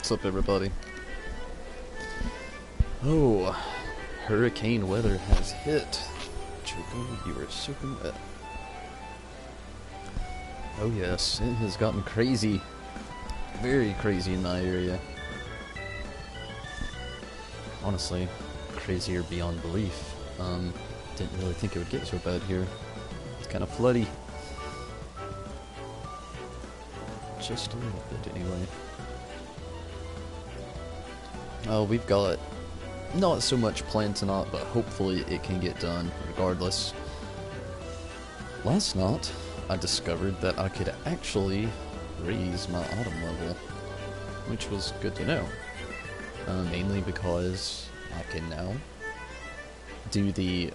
What's up, everybody? Oh, hurricane weather has hit. Choco, you are soaking wet. Oh yes, it has gotten crazy. Very crazy in my area. Honestly, crazier beyond belief. Didn't really think it would get so bad here. It's kind of floody. Just a little bit, anyway. We've got not so much planned tonight, but hopefully it can get done regardless. Last night, I discovered that I could actually raise my autumn level, which was good to know. Mainly because I can now do the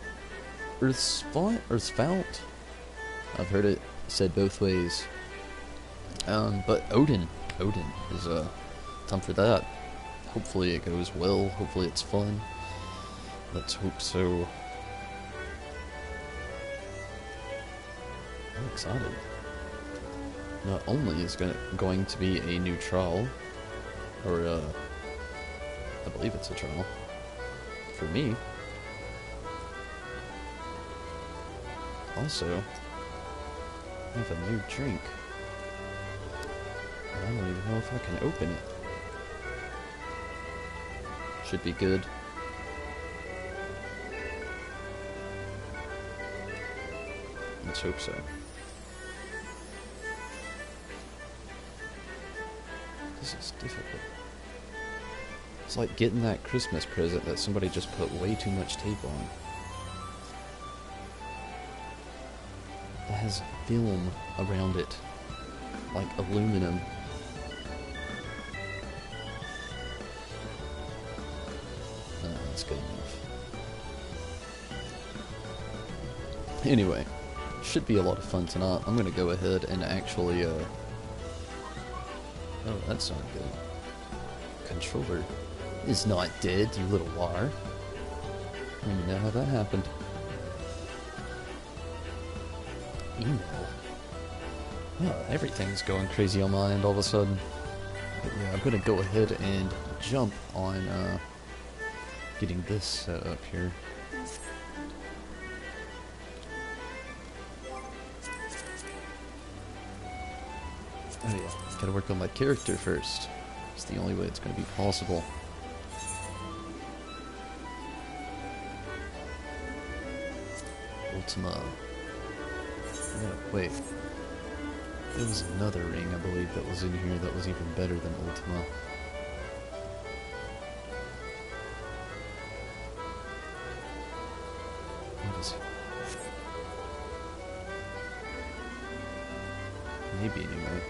Urth's Fount. I've heard it said both ways. But Odin is time for that. Hopefully it goes well. Hopefully it's fun. Let's hope so. I'm excited. Not only is going to be a new trial, or I believe it's a trial for me. Also, I have a new drink. I don't even know if I can open it. Should be good. Let's hope so. This is difficult. It's like getting that Christmas present that somebody just put way too much tape on. That has film around it. Like aluminum. That's good enough. Anyway, should be a lot of fun tonight. I'm gonna go ahead and actually, oh, that's not good. Controller is not dead, you little wire. I don't even know how that happened. Email. Oh, everything's going crazy on my end all of a sudden. But yeah, I'm gonna go ahead and jump on, getting this set up here. Oh yeah, gotta work on my character first. It's the only way it's gonna be possible. Ultima. Yeah, wait. There was another ring, I believe, that was in here that was even better than Ultima. What is it? Maybe, anyway.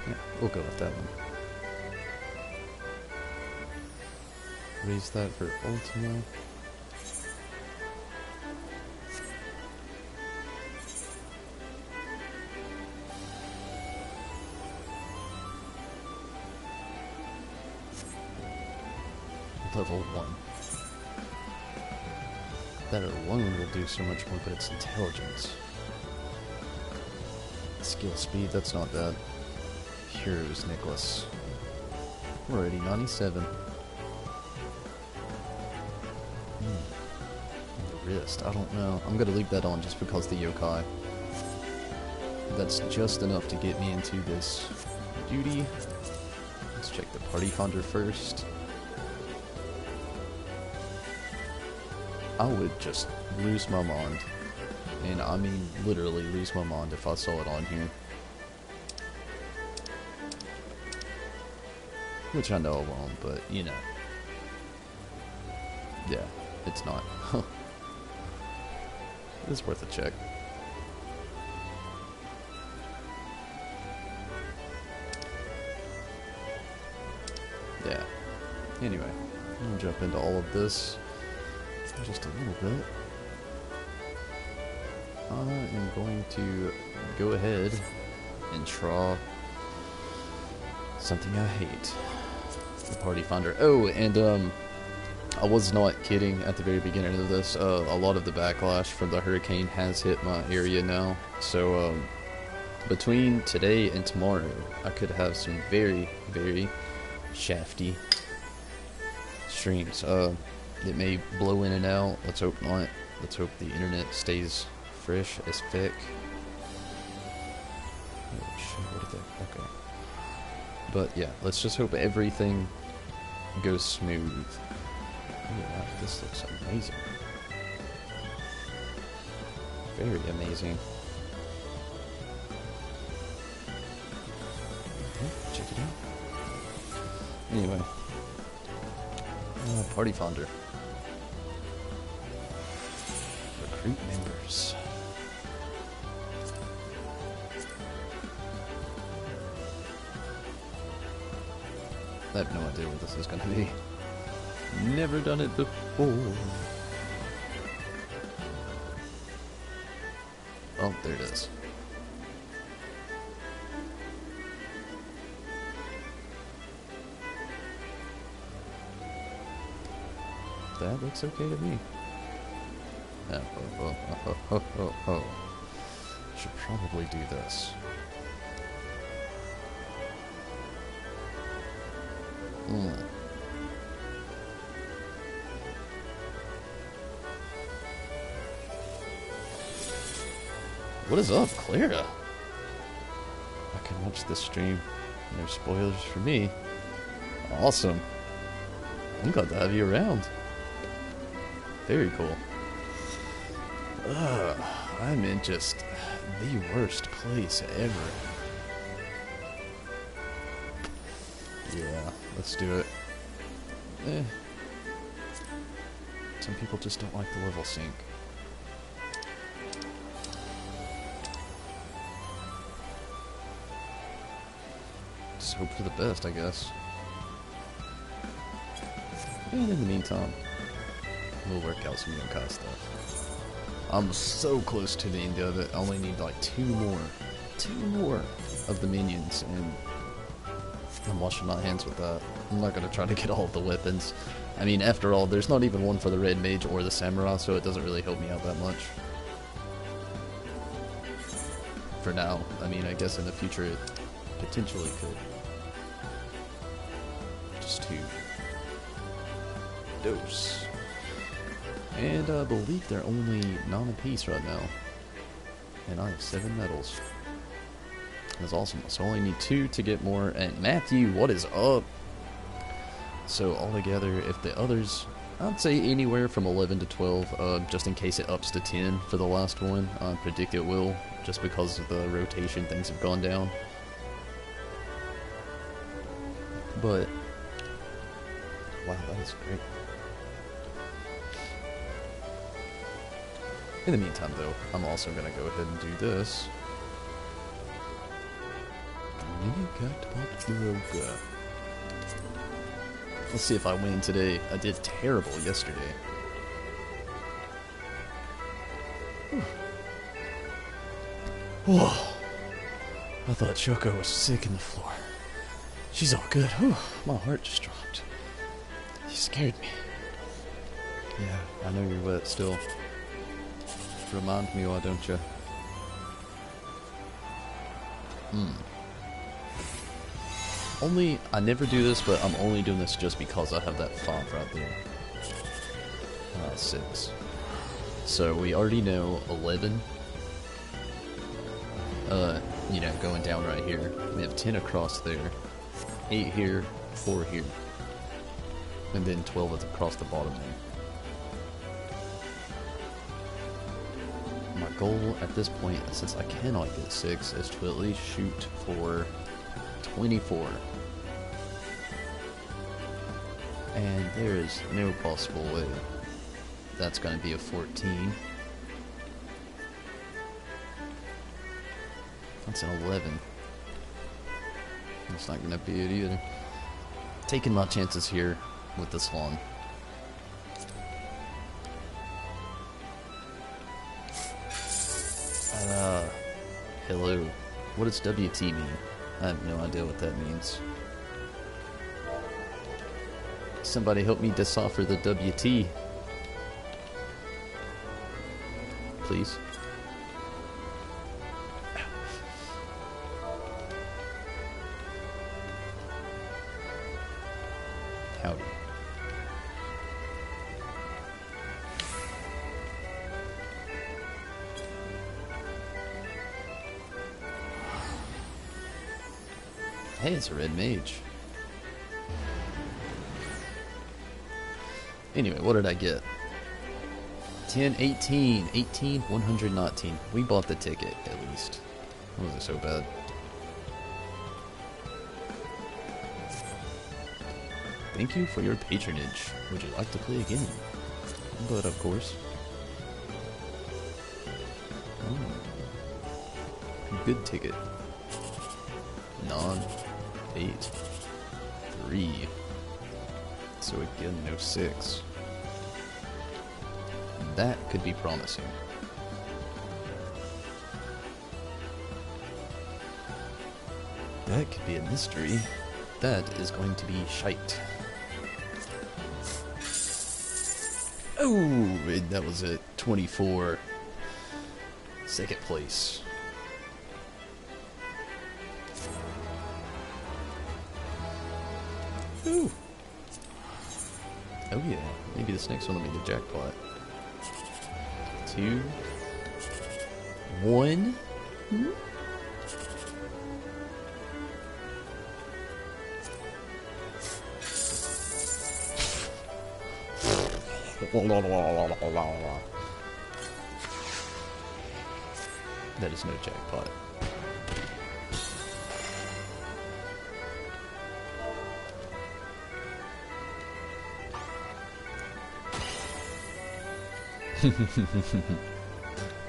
Yeah, we'll go with that one. Raise that for Ultima. Level 1. That alone will do so much more, but it's intelligence. Skill speed, that's not bad. Heroes, Nicholas. We're already 97. The wrist, I don't know. I'm gonna leave that on just because the yokai. That's just enough to get me into this duty. Let's check the party finder first. I would just lose my mind. And I mean literally lose my mind if I saw it on here. Which I know I won't, but you know. Yeah, it's not. It's worth a check. Yeah. Anyway, I'm gonna jump into all of this. Just a little bit. I am going to go ahead and try something I hate. The party finder. Oh, and I was not kidding at the very beginning of this. A lot of the backlash from the hurricane has hit my area now. So between today and tomorrow, I could have some very, very shafty streams. It may blow in and out. Let's hope not. Let's hope the internet stays fresh as feck. Oh shit, what did that? Okay. But yeah, let's just hope everything goes smooth. Oh, wow, this looks amazing. Very amazing. Okay, check it out. Anyway. Party Founder. Recruit members. I have no idea what this is going to be. Never done it before. Oh, there it is. That looks okay to me. Oh. Should probably do this. What is up, Clara? I can watch this stream. No spoilers for me. Awesome. I'm glad to have you around. Very cool. I'm in just the worst place ever. Yeah, let's do it. Some people just don't like the level sync. Just hope for the best, I guess. And in the meantime, we'll work out some yokai stuff. I'm so close to the end of it. I only need like two more of the minions, and I'm washing my hands with that. I'm not going to try to get all of the weapons. I mean, after all, there's not even one for the red mage or the samurai, so it doesn't really help me out that much. For now. I mean, I guess in the future it potentially could. Just two. Dose. And I believe they're only 9 apiece right now. And I have 7 medals. That's awesome. So I only need 2 to get more. And Matthew, what is up? So altogether, if the others, I'd say anywhere from 11 to 12, just in case it ups to 10 for the last one. I predict it will, just because of the rotation, things have gone down. But, wow, that is great. In the meantime, though, I'm also going to go ahead and do this. Let's see if I win today. I did terrible yesterday. Whoa. I thought Choco was sick in the floor. She's all good. Whew. My heart just dropped. You scared me. Yeah, I know you're wet still. Remind me why, don't you? Only, I never do this, but I'm only doing this just because I have that font right there. 6. So we already know 11. You know, going down right here. We have 10 across there. 8 here, 4 here. And then 12 across the bottom there. My goal at this point, since I cannot get 6, is to at least shoot for 24. And there is no possible way that's going to be a 14. That's an 11. That's not going to be it either. Taking my chances here with this one. Hello. What does WT mean? I have no idea what that means. Somebody help me decipher the WT. Please. Howdy. Hey, it's a red mage. Anyway, what did I get? 10, 18, 18, 119. We bought the ticket, at least. Wasn't so bad. Thank you for your patronage. Would you like to play again? But of course. Oh. Good ticket. 9, 8, 3. So again, no 6. That could be promising. That could be a mystery. That is going to be shite. Oh, and that was at 24. Second place. Ooh. Oh yeah, maybe this next one will be the jackpot. 2, 1. That is no jackpot.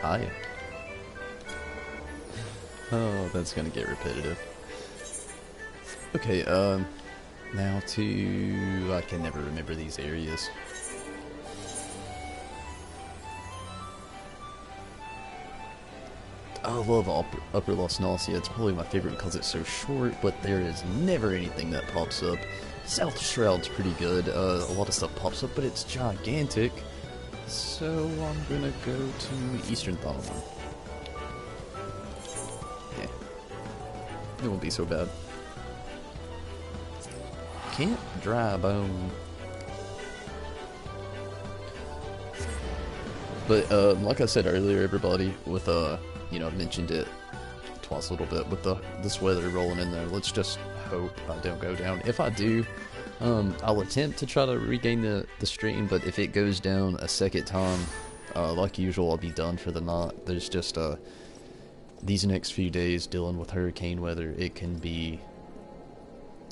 Hi. Oh, that's gonna get repetitive. Okay, now to... I can never remember these areas. I love Upper Lost Nausea. It's probably my favorite because it's so short, but there is never anything that pops up. South Shroud's pretty good. A lot of stuff pops up, but it's gigantic. So I'm gonna go to Eastern Thumb. Yeah. It won't be so bad. Camp Dry Bone. But like I said earlier, everybody, with you know, I mentioned it twice a little bit with this weather rolling in there. Let's just hope I don't go down. If I do, I'll attempt to try to regain the stream, but if it goes down a second time, like usual, I'll be done for the night. There's just these next few days dealing with hurricane weather. It can be...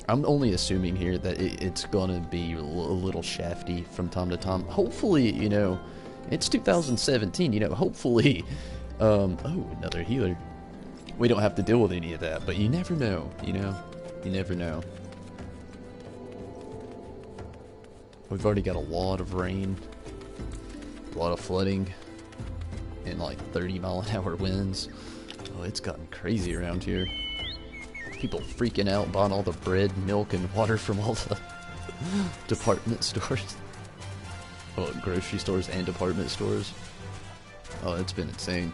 I'm only assuming here that it's gonna be a little shafty from time to time. Hopefully, you know, it's 2017, you know, hopefully... oh, another healer. We don't have to deal with any of that, but you never know, you know? You never know. We've already got a lot of rain, a lot of flooding, and like 30-mile-an-hour winds. Oh, it's gotten crazy around here. People freaking out, buying all the bread, milk, and water from all the department stores. Well, grocery stores and department stores. Oh, it's been insane.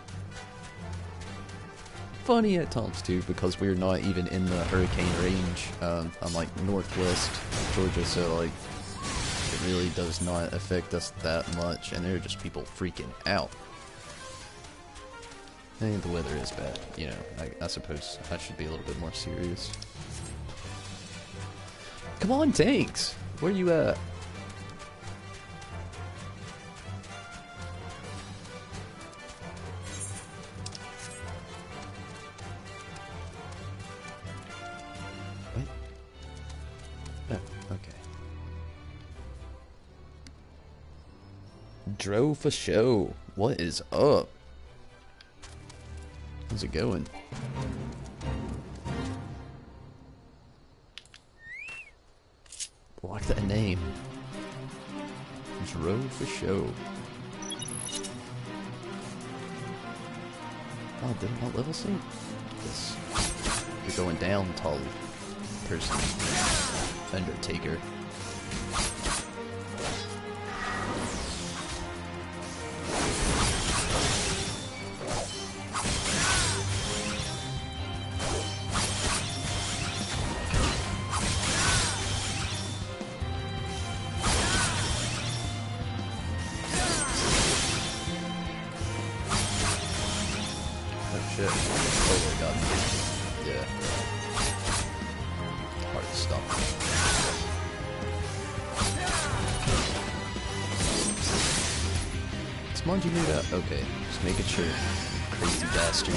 Funny at times too, because we're not even in the hurricane range. I'm like northwest Georgia, so like it really does not affect us that much, and there are just people freaking out. And the weather is bad, you know. I suppose I should be a little bit more serious. Come on, tanks! Where you at? Dro for show. What is up? How's it going? Like that name. Dro for show. Oh, did I not level sync? Yes. You're going down, tall person. Undertaker. shit. Totally got me. Yeah. Hard to stop. Smudge, you knew that? Okay, just making sure. Crazy bastard.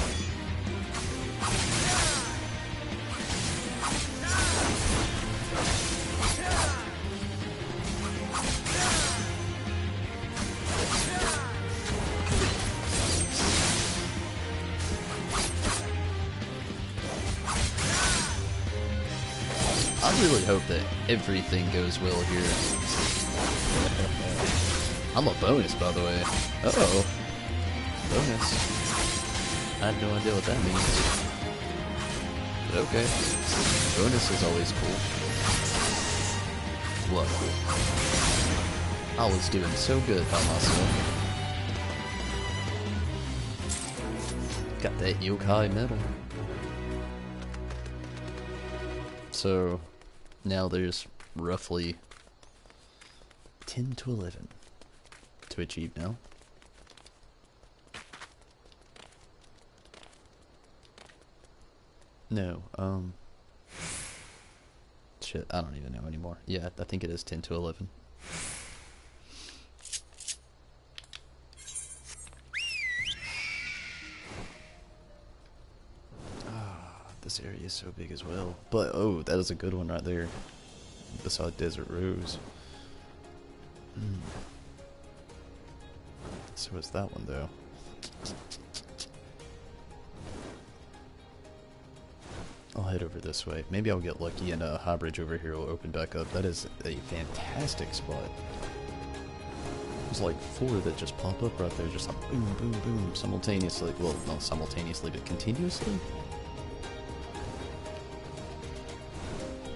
I really hope that everything goes well here. I'm a bonus, by the way. Uh-oh. Bonus. I had no idea what that means. But okay. Bonus is always cool. Look. I was doing so good by myself. Got that yokai medal. So, now there's roughly 10 to 11 to achieve now. No, shit, I don't even know anymore. Yeah, I think it is 10 to 11. This area is so big as well. But, oh, that is a good one right there. Beside Desert Rose. So it's that one, though. I'll head over this way. Maybe I'll get lucky and a high bridge over here will open back up. That is a fantastic spot. There's like 4 that just pop up right there. Just like boom, boom, boom. Simultaneously. Well, not simultaneously, but continuously.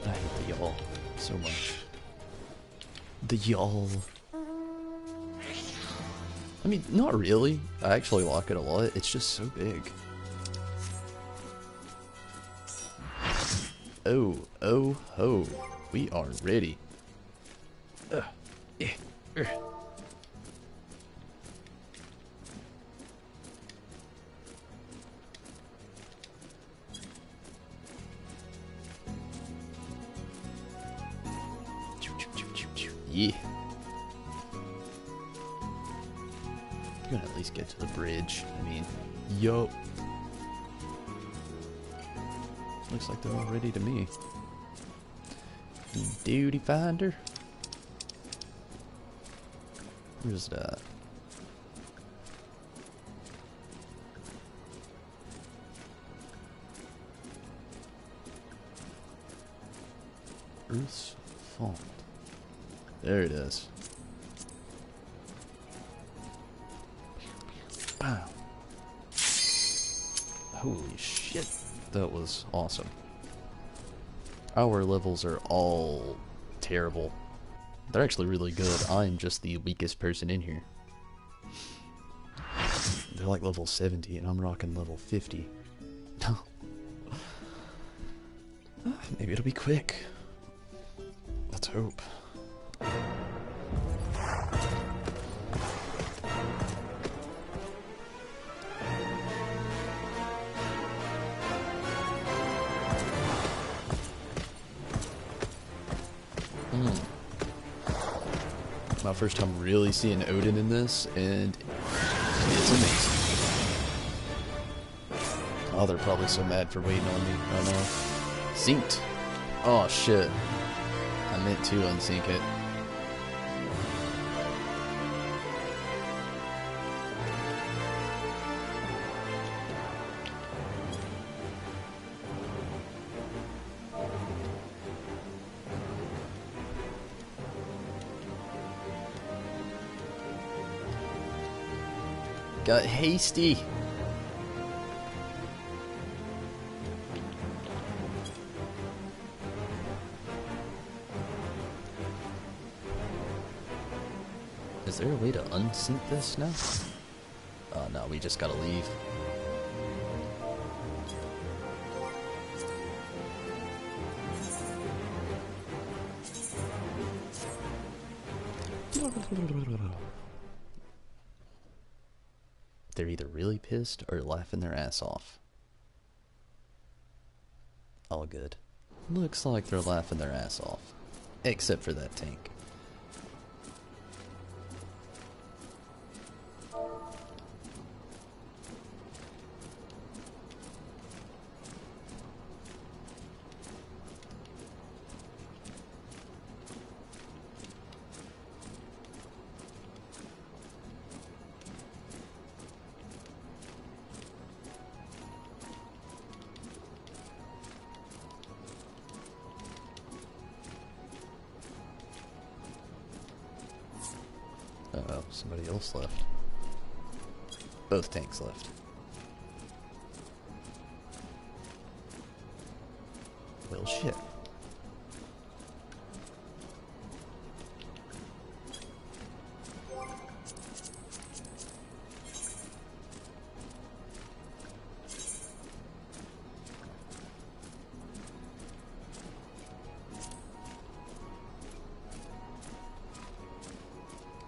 I hate the y'all so much. The y'all. I mean, not really. I actually like it a lot. It's just so big. Oh, oh, ho. We are ready. Yeah. Yeah. You're gonna at least get to the bridge. I mean, yo. Looks like they're all ready to me. Duty finder. Where's that? Urth's Fount. There it is. Wow. Holy shit. That was awesome. Our levels are all terrible. They're actually really good. I'm just the weakest person in here. They're like level 70 and I'm rocking level 50. Maybe it'll be quick. Let's hope. My first time really seeing Odin in this, and it's amazing. Oh, they're probably so mad for waiting on me right now. Synced. Oh shit. I meant to unsync it. Got hasty. Is there a way to unsync this now? Oh no, we just gotta leave. They're either really pissed or laughing their ass off. All good. Looks like they're laughing their ass off. Except for that tank. Uh-oh, somebody else left. Both tanks left. Well, shit.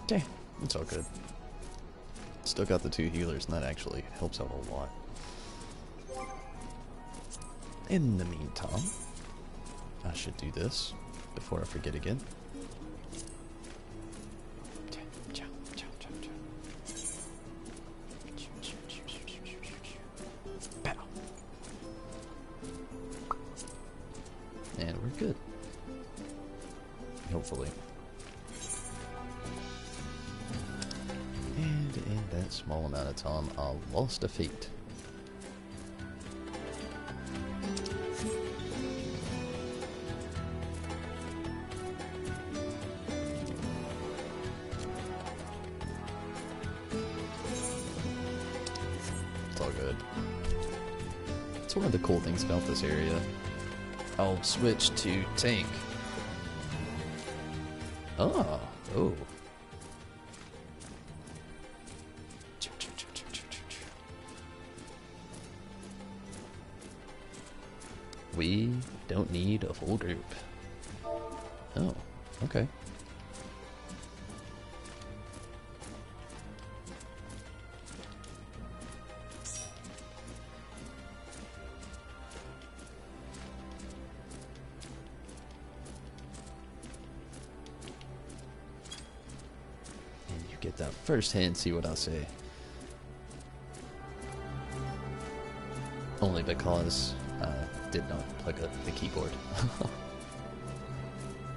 Okay, it's all good. Still got the 2 healers, and that actually helps out a lot. In the meantime, I should do this before I forget again. And we're good. Hopefully. And in that small amount of time, I lost a feat. It's all good. It's one of the cool things about this area. I'll switch to tank. Oh. We don't need a full group. Oh, okay. And you get that firsthand, see what I say. Only because did not plug up the keyboard.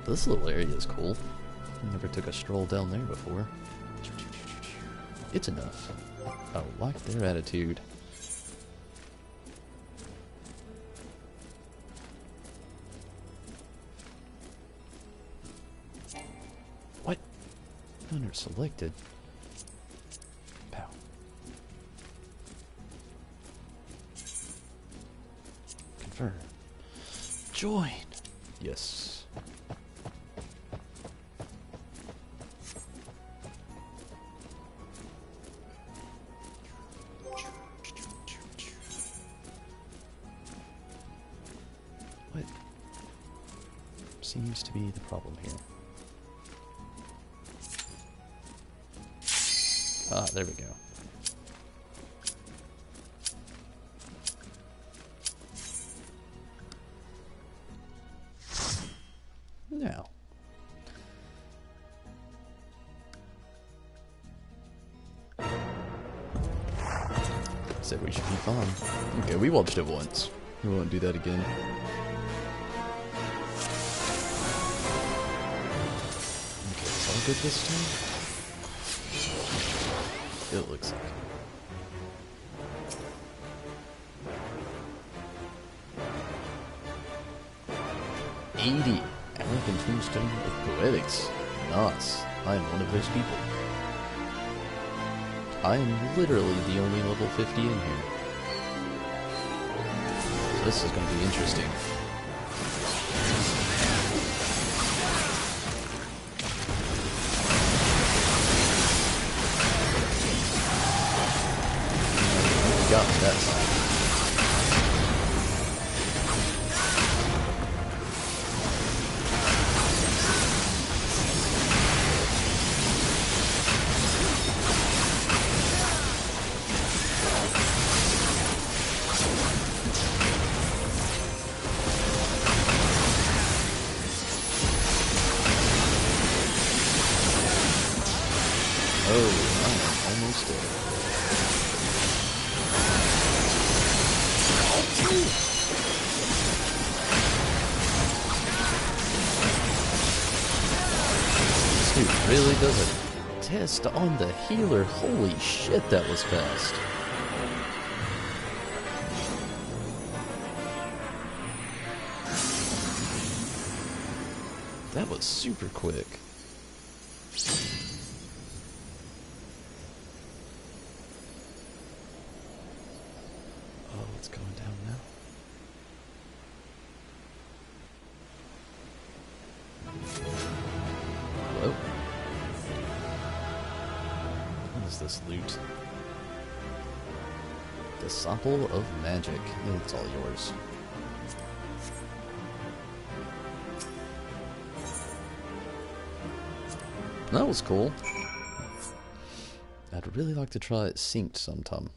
This little area is cool. Never took a stroll down there before. It's enough. I like their attitude. What? Hunter selected. Pow. Confirm. Join. Yes. What seems to be the problem here? Ah, there we go. Now. Said we should be fine. Okay, we watched it once. We won't do that again. Okay, it's all good this time? It looks like. 80. Elegant tombstone of poetics. Nice. I am one of those people. I am literally the only level 50 in here. So this is going to be interesting. You got me that time. Oh, I'm almost dead. This dude really does a test on the healer. Holy shit, that was fast. That was super quick. Oh, it's going down now. Hello? What is this loot? Disciple of Magic. It's all yours. That was cool. I'd really like to try it synced sometime.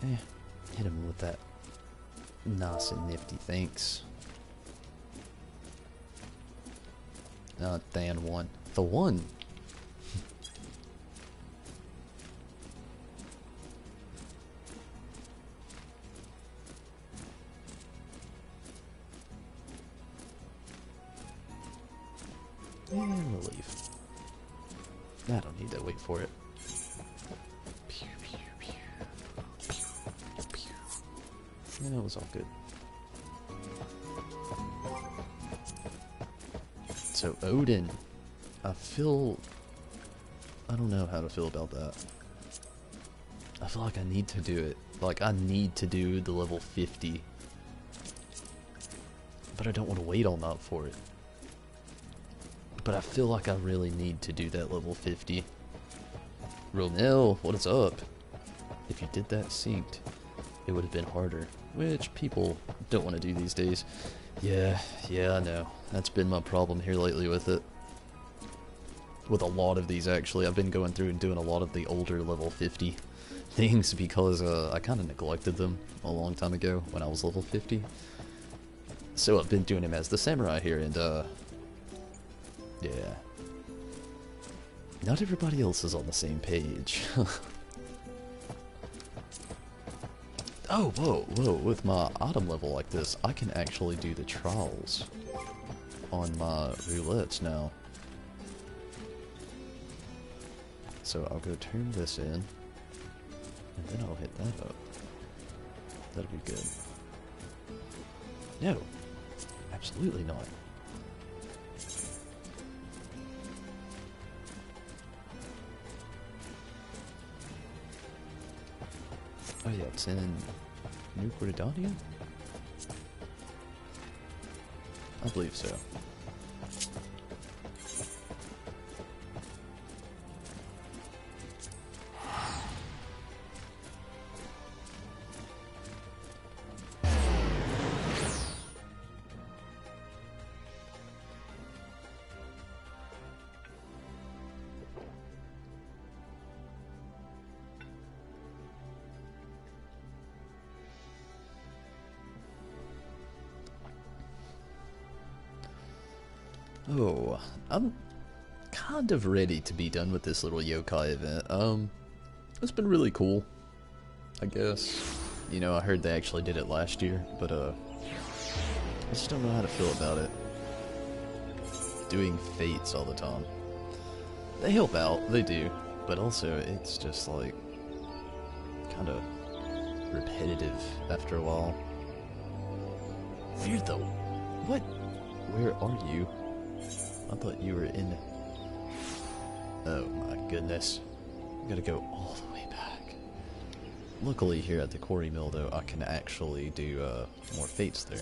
Hit him with that nice and nifty, thanks. Dan one. The one! And we'll leave. I don't need to wait for it. Yeah, it was all good. So Odin, I don't know how to feel about that. I feel like I need to do it. Like, I need to do the level 50. But I don't want to wait all night for it. But I feel like I really need to do that level 50. Real Nil, what is up? If you did that synced, it would have been harder. Which people don't want to do these days. Yeah, I know. That's been my problem here lately with it. With a lot of these, actually. I've been going through and doing a lot of the older level 50 things because I kind of neglected them a long time ago when I was level 50. So I've been doing him as the samurai here, and yeah. Not everybody else is on the same page. Oh, whoa, with my item level like this, I can actually do the trials on my roulettes now. So I'll go turn this in, and then I'll hit that up. That'll be good. No, absolutely not. Oh yeah, it's in New Caledonia? I believe so. Oh, I'm kind of ready to be done with this little yokai event. It's been really cool, I guess. You know, I heard they actually did it last year, but I just don't know how to feel about it. Doing fates all the time. They help out, they do, but also it's just like kind of repetitive after a while. Weird though. What? Where are you? I thought you were in... Oh my goodness. I gotta go all the way back. Luckily here at the quarry mill though, I can actually do more fates there.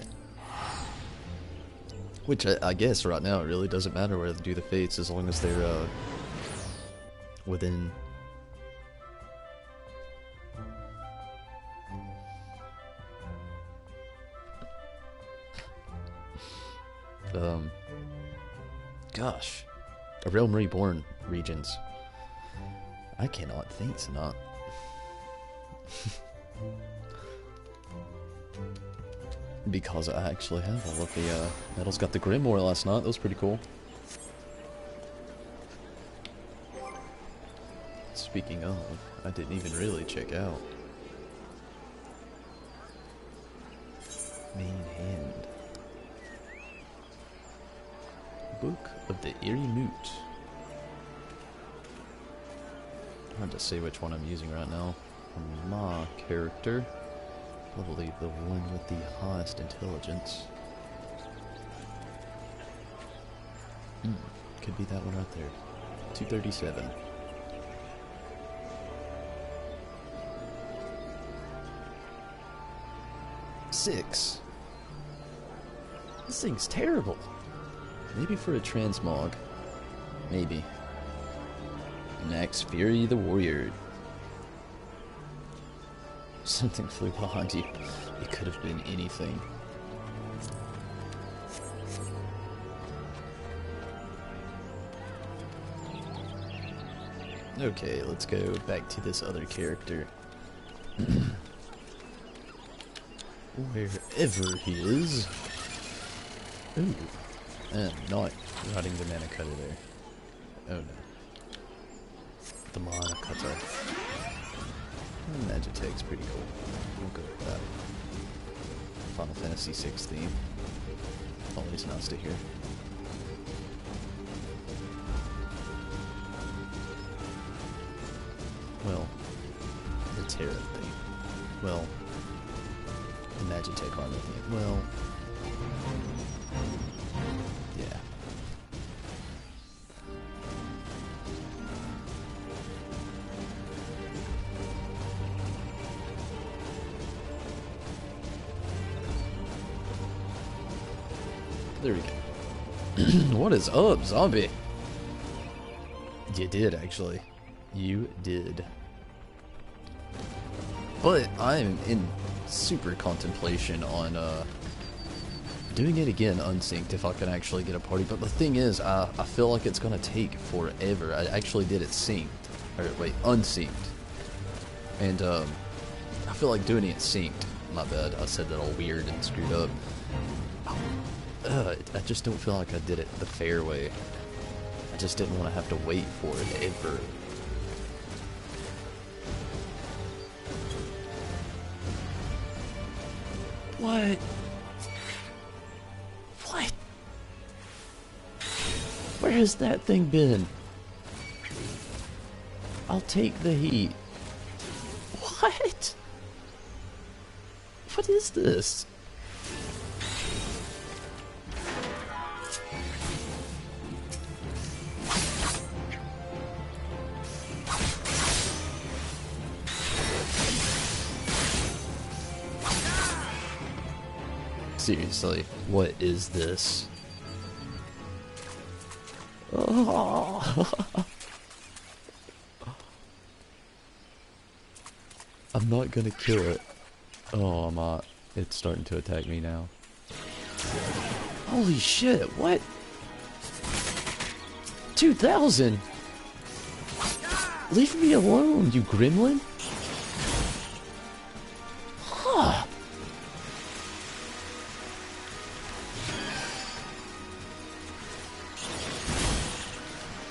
Which I guess right now it really doesn't matter where to do the fates as long as they're within... Gosh. A Realm Reborn regions. I cannot think tonight. because I actually have all of the medals. Got the Grimoire last night. That was pretty cool. Speaking of, I didn't even really check out main hand. Book of the Eerie Moot. Hard to say which one I'm using right now. For my character, probably the one with the highest intelligence. Could be that one right there. 237. Six. This thing's terrible. Maybe for a transmog. Maybe. Next, Fury the Warrior. Something flew behind you. It could have been anything. Okay, let's go back to this other character. Wherever he is. Ooh. And not riding the mana cutter there. Oh no. The mana cutter. Magitech's pretty cool. We'll go with that. Final Fantasy VI theme. Always nice to hear. Well, the Terra theme. Well, the Magitech armor theme. Well, yeah. There we go. What is up, zombie? You did, actually. You did. But I'm in super contemplation on doing it again unsynced if I can actually get a party. But the thing is, I feel like it's gonna take forever. I actually did it synced. Or wait, unsynced. And I feel like doing it synced. My bad, I said that all weird and screwed up. I just don't feel like I did it the fair way. I just didn't want to have to wait for it ever. What? What? Where has that thing been? I'll take the heat. What? What is this? Seriously, what is this? Oh. I'm not gonna kill it. Oh, I'm not. It's starting to attack me now. Holy shit, what? 2,000? Leave me alone, you gremlin! Huh.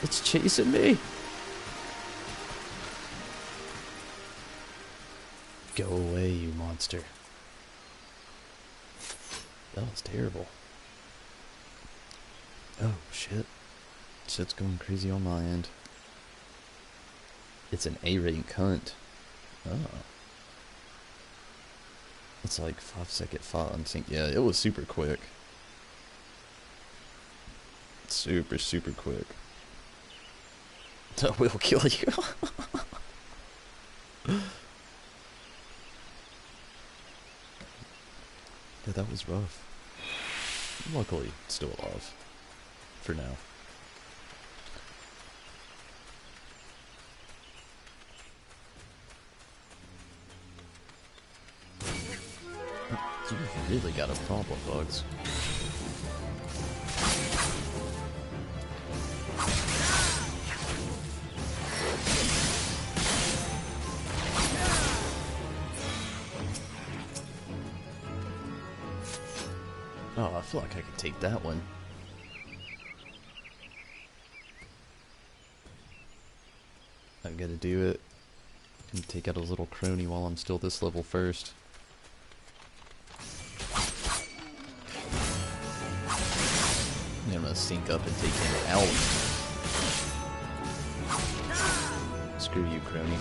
It's chasing me. Go away, you monster. That was terrible. Oh, shit. Shit's going crazy on my end. It's an A-rank hunt. Oh. It's like 5-second fight unsync. Yeah, it was super quick. Super, super quick. I will kill you. Yeah, that was rough. Luckily, still alive. For now. You've really got a problem, Bugs. feel like I could take that one. I gotta do it. And take out a little crony while I'm still this level first. And I'm gonna sync up and take him out. Screw you, crony.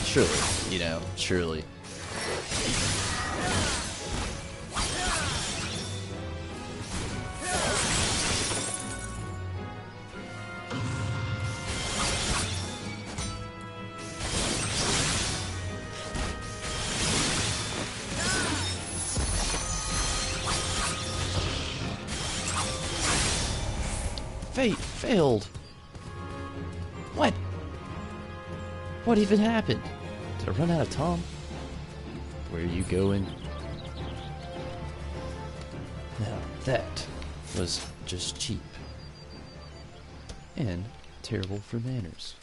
Surely, you know, surely. Fate failed. What? What even happened? Did I run out of Tom? Where are you going? Now that was just cheap. And terrible for manners.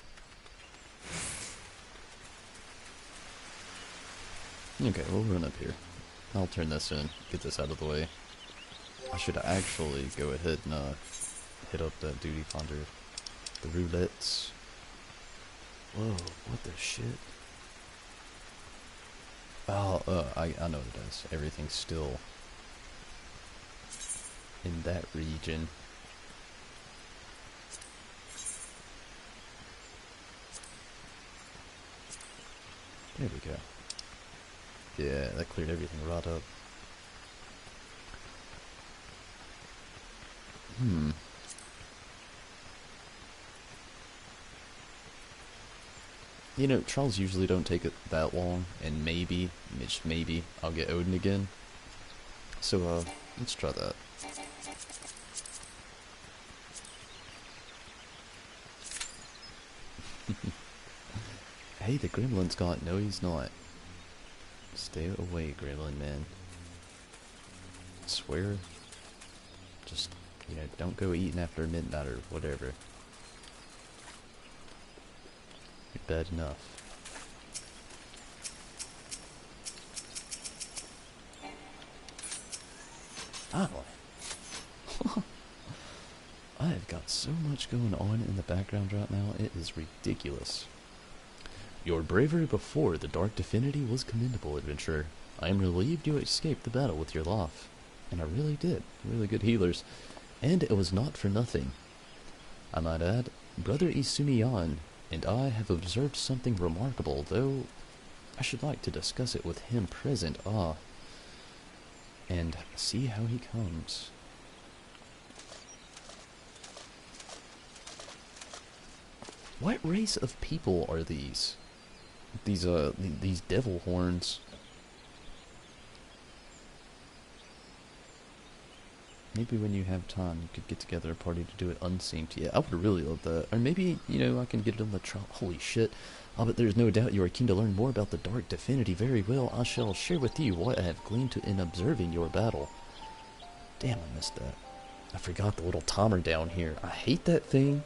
Okay, we'll run up here. I'll turn this in, get this out of the way. I should actually go ahead and hit up that duty finder. The roulettes. Whoa, what the shit? Oh, I know what it is. Everything's still in that region. There we go. Yeah, that cleared everything right up. You know, trials usually don't take it that long, and maybe, just maybe, I'll get Odin again. So, let's try that. Hey, the gremlin's got... No, he's not. Stay away, gremlin man. I swear. Just, you know, don't go eating after midnight or whatever. You're bad enough. Finally. I have got so much going on in the background right now, it is ridiculous. Your bravery before the Dark Divinity was commendable, adventurer. I am relieved you escaped the battle with your life. And I really did. Really good healers. And it was not for nothing. I might add, Brother Isumiyan and I have observed something remarkable, though I should like to discuss it with him present. And see how he comes. What race of people are these? These devil horns. Maybe when you have time, you could get together a party to do it unsynced. Yeah, I would really love that. Or maybe, you know, I can get it on the trial. Holy shit. But there's no doubt you are keen to learn more about the Dark Divinity. Very well, I shall share with you what I have gleaned in observing your battle. Damn, I missed that. I forgot the little timer down here. I hate that thing.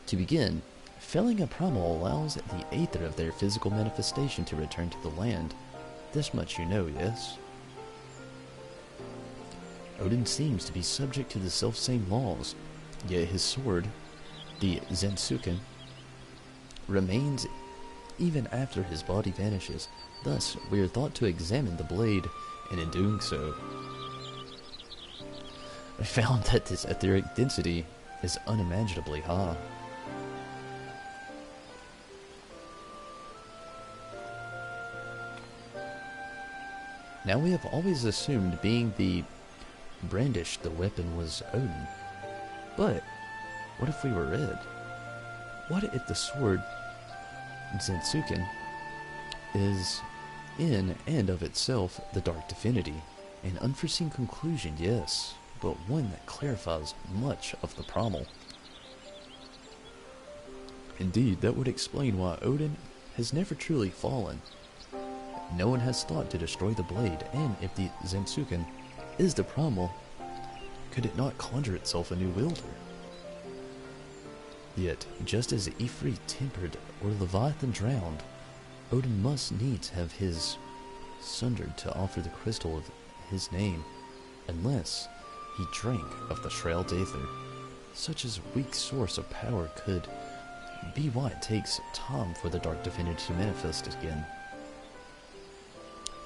To begin, felling a primal allows the aether of their physical manifestation to return to the land. This much you know, yes? Odin seems to be subject to the self-same laws, yet his sword, the Zensuken, remains even after his body vanishes. Thus, we are thought to examine the blade, and in doing so, I found that this etheric density is unimaginably high. Now we have always assumed being the brandished the weapon was Odin. But, what if we were red? What if the sword, Zensuken, is in and of itself the Dark Divinity? An unforeseen conclusion, yes, but one that clarifies much of the primal. Indeed, that would explain why Odin has never truly fallen. No one has thought to destroy the blade, and if the Zensuken is the primal, could it not conjure itself a new wielder? Yet, just as Ifrit tempered or Leviathan drowned, Odin must needs have his sundered to offer the crystal of his name, unless he drank of the shroud's aether. Such as weak source of power could be why it takes time for the dark divinity to manifest again.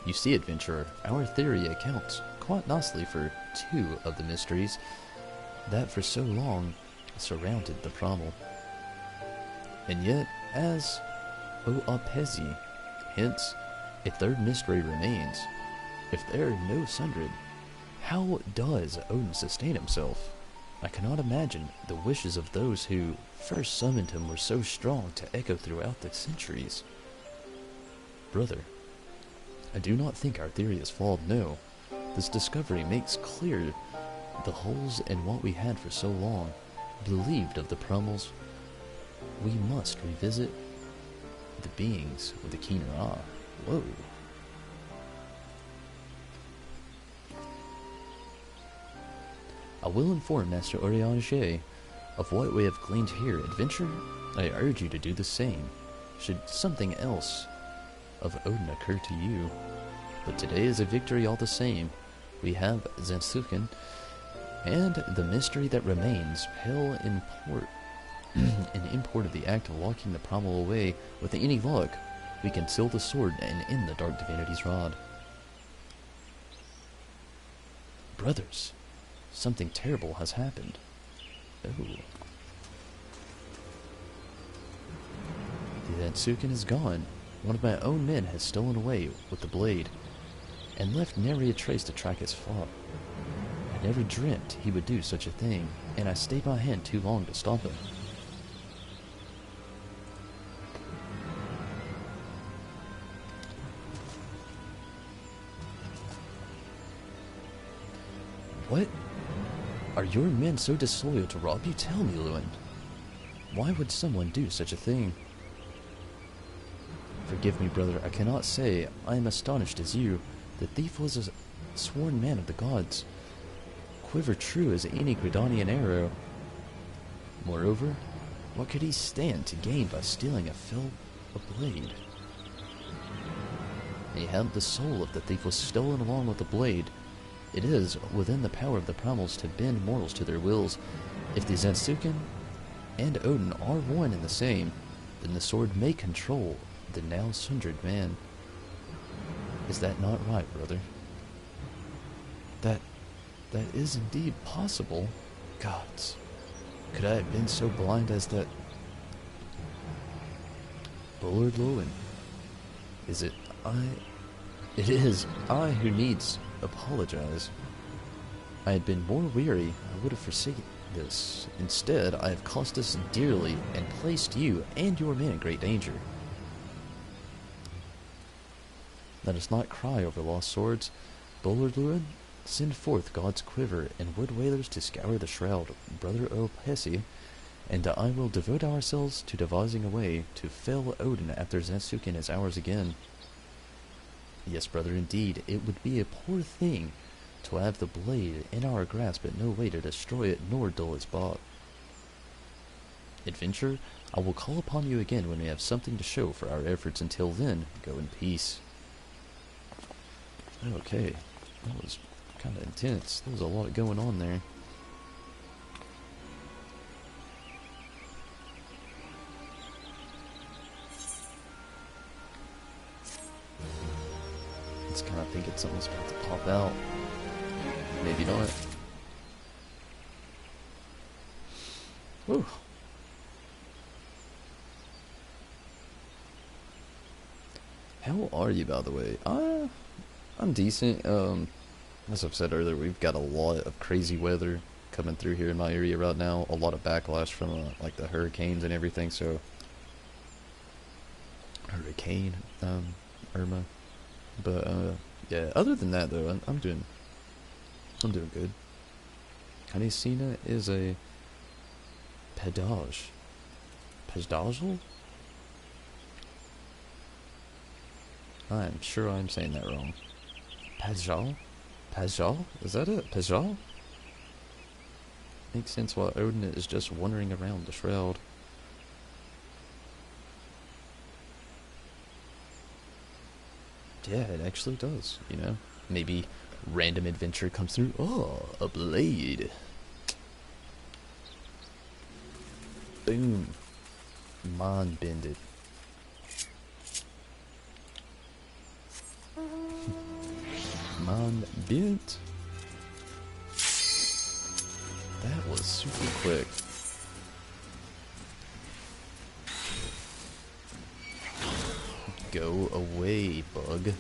You see, adventurer, our theory accounts quite nicely for two of the mysteries that for so long surrounded the primal. And yet, as Oapesi hints, a third mystery remains. If there are no sundred, how does Odin sustain himself? I cannot imagine the wishes of those who first summoned him were so strong to echo throughout the centuries. Brother, I do not think our theory is flawed, no. This discovery makes clear the holes in what we had for so long believed of the primals. We must revisit the beings with a keener eye. Whoa. I will inform Master Oriange of what we have gleaned here. Adventurer, I urge you to do the same, should something else of Odin occur to you. But today is a victory all the same. We have Zansuken, and the mystery that remains pale in import of the act of locking the primal away. With any luck, we can seal the sword and end the dark divinity's rod. Brothers, something terrible has happened. Oh. The Zansuken is gone. One of my own men has stolen away with the blade, and left nary a trace to track his flaw. I never dreamt he would do such a thing, and I stayed my hand too long to stop him. What? Are your men so disloyal to rob you? Tell me, Lewin. Why would someone do such a thing? Forgive me, brother, I cannot say I am astonished as you. The thief was a sworn man of the gods, quiver true as any Gridanian arrow. Moreover, what could he stand to gain by stealing a blade? Mayhap the soul of the thief was stolen along with the blade. It is within the power of the primals to bend mortals to their wills. If the Zansuken and Odin are one and the same, then the sword may control the now sundered man. Is that not right, brother? That is indeed possible. Gods, could I have been so blind as that? Bullard Lowen, is it I? It is I who needs apologize. I had been more weary, I would have forsaken this. Instead, I have cost us dearly and placed you and your men in great danger. Let us not cry over lost swords. Bullard Lewin, send forth God's quiver and wood whalers to scour the shroud, brother Opesi, and I will devote ourselves to devising a way to fell Odin after Zansuken is ours again. Yes, brother, indeed, it would be a poor thing to have the blade in our grasp but no way to destroy it nor dull its bot. Adventurer, I will call upon you again when we have something to show for our efforts. Until then, go in peace. Okay, that was kind of intense. There was a lot going on there. It's kind of thinking something's about to pop out. Maybe not. Whew. How are you, by the way? I'm decent. As I've said earlier, we've got a lot of crazy weather coming through here in my area right now. A lot of backlash from like the hurricanes and everything. So, hurricane, Irma. But yeah. Other than that, though, I'm doing good. Canisina is a pedage. Pedagel? I'm sure I'm saying that wrong. Pajal? Pajal? Is that it? Pajal? Makes sense why Odin is just wandering around the shroud. Yeah, it actually does, you know? Maybe random adventure comes through. Oh, a blade. Boom. Mind bended. Mind bent. That was super quick. Go away, bug.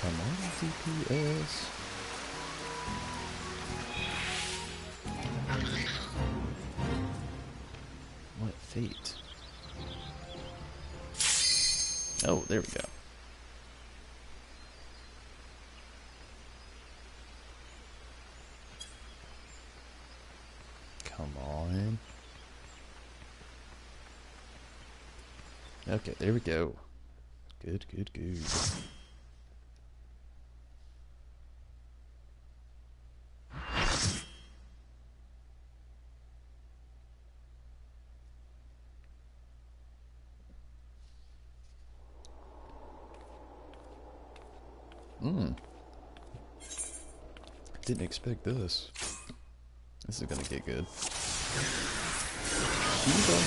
Come on, DPS. What fate? Oh, there we go. Come on. Okay, there we go. Good, good, good. Didn't expect this. This is gonna get good. Shiva.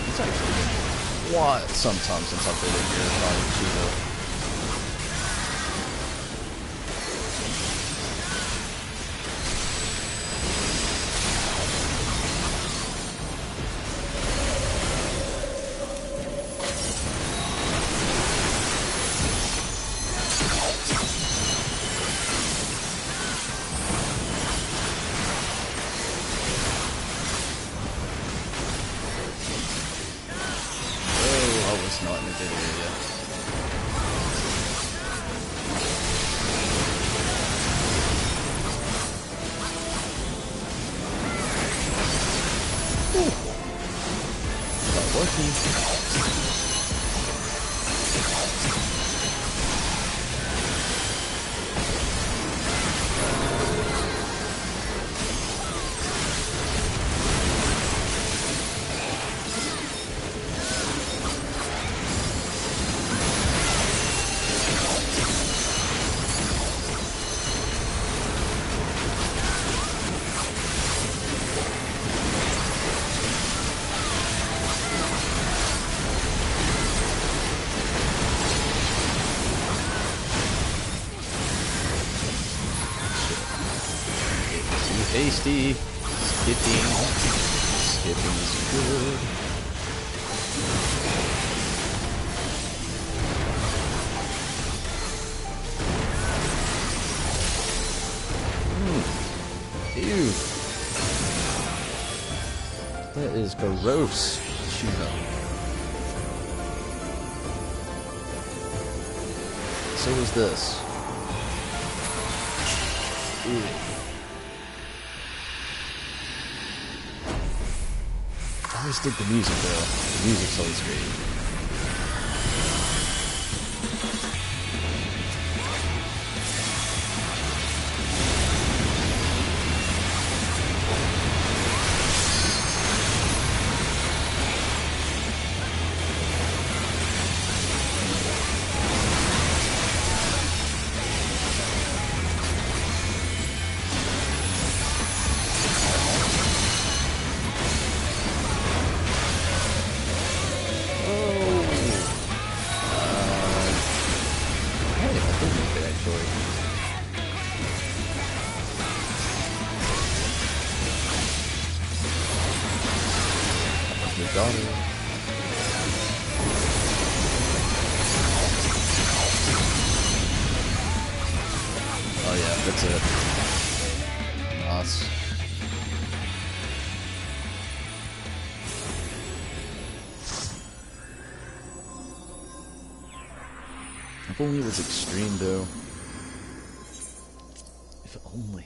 It's actually what sometimes since I've been in here fighting Shiva. Not in a good area. Ooh. Not working. Tasty. Skipping. Skipping is good. Ew. That is gross. Shiva. So is this. Ew. I always dig the music though. The music's always great. Oh yeah, that's it. Nice. If only it was extreme though. If only.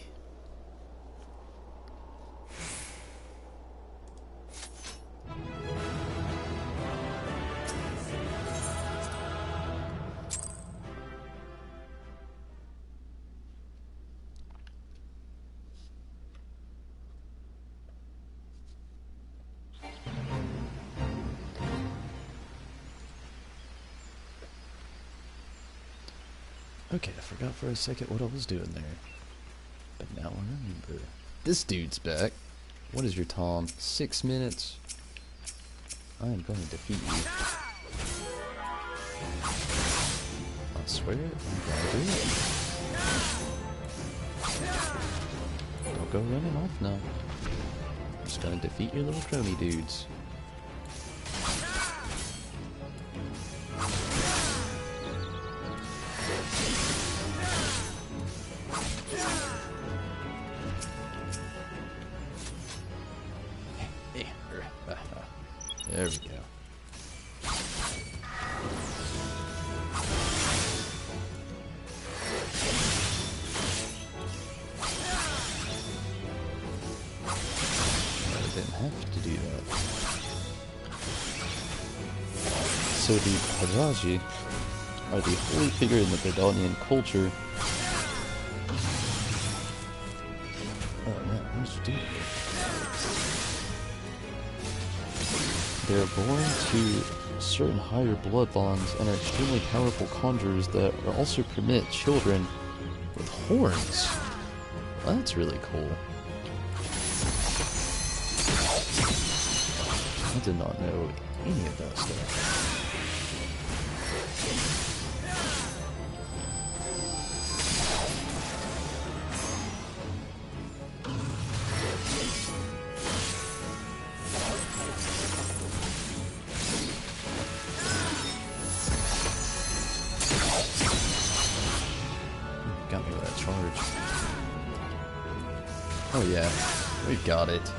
Okay, I forgot for a second what I was doing there. But now I remember. This dude's back. What is your Tom? 6 minutes? I am going to defeat you. I swear it, I'm gonna do it. Don't go running off now. I'm just gonna defeat your little crony dudes. There we go. I didn't have to do that. So the Haraji are the holy figure in the Bedonian culture. Oh man, what did you do? They are born to certain higher bloodlines and are extremely powerful conjurers that also permit children with horns. Well, that's really cool. I did not know any of that stuff. Got me with that charge. Oh yeah, we got it.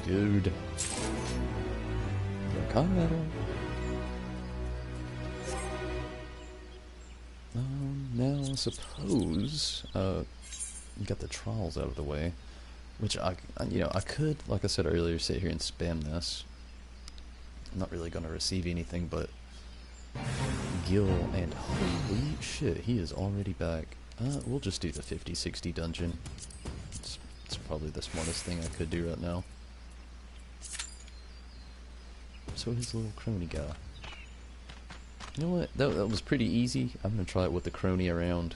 Dude. Metal. Now I suppose got the trials out of the way. Which I could, like I said earlier, sit here and spam this. I'm not really going to receive anything but Gil, and holy shit, he is already back. We'll just do the 50-60 dungeon. It's probably the smartest thing I could do right now. So his little crony guy. You know what? That was pretty easy. I'm going to try it with the crony around.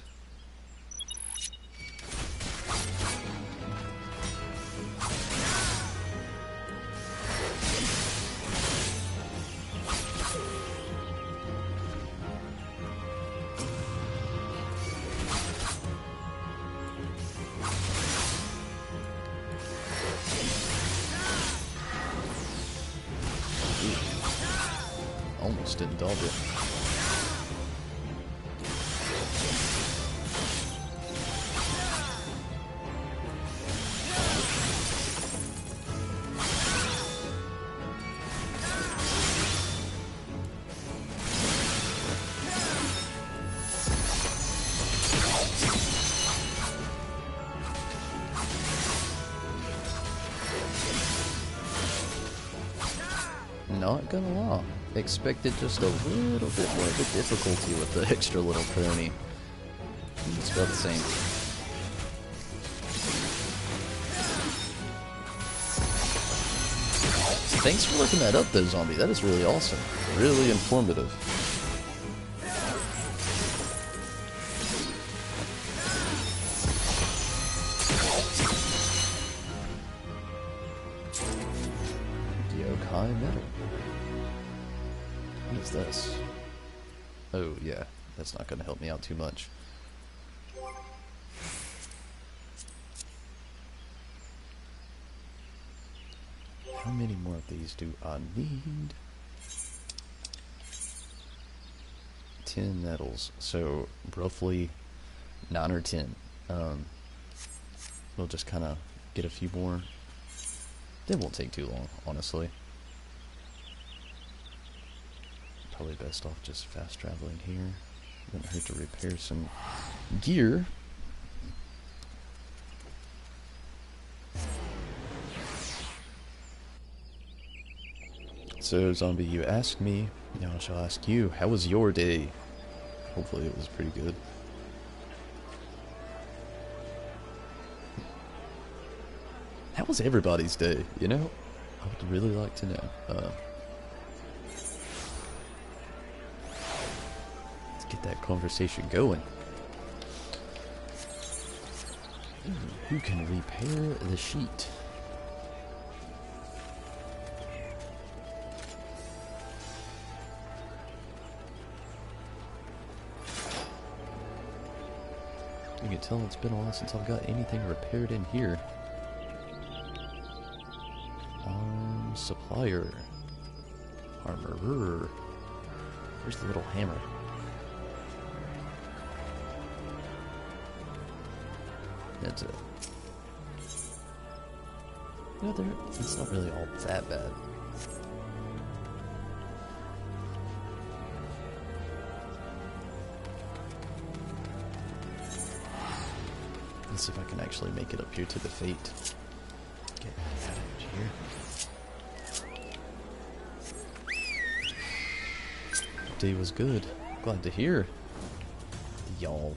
Almost didn't dodge it. Not gonna lie. Expected just a little bit more of a difficulty with the extra little crony. It's about the same. Thanks for looking that up though, Zombie. That is really awesome. Really informative. Yokai Metal. What is this? Oh yeah, that's not going to help me out too much. How many more of these do I need? 10 nettles, so roughly 9 or 10. We'll just kind of get a few more. It won't take too long, honestly. Probably best off just fast traveling here. Wouldn't hurt to repair some gear. So, Zombie, you asked me, now I shall ask you, how was your day? Hopefully it was pretty good. was everybody's day, you know? I would really like to know. Let's get that conversation going. Who can repair the sheet? You can tell it's been a while since I've got anything repaired in here. Supplier. Armorer. Where's the little hammer? That's it. You know, it's not really all that bad. Let's see if I can actually make it up here to the Fate. Get out of here. Day was good. Glad to hear. Y'all.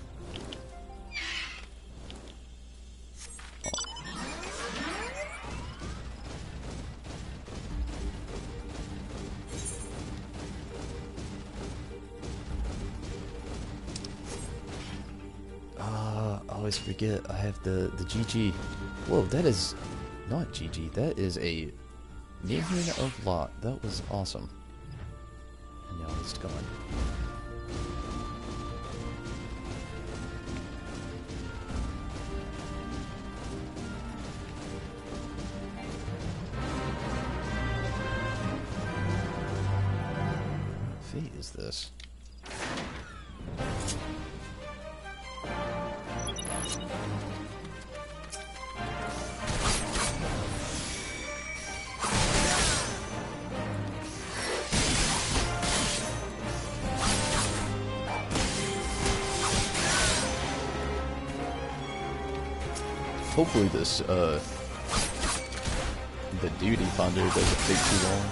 I always forget I have the GG. Whoa, that is not GG. That is a minion of Lot. That was awesome. And now it's gone. What fate is this? Hopefully this, the duty finder doesn't take too long.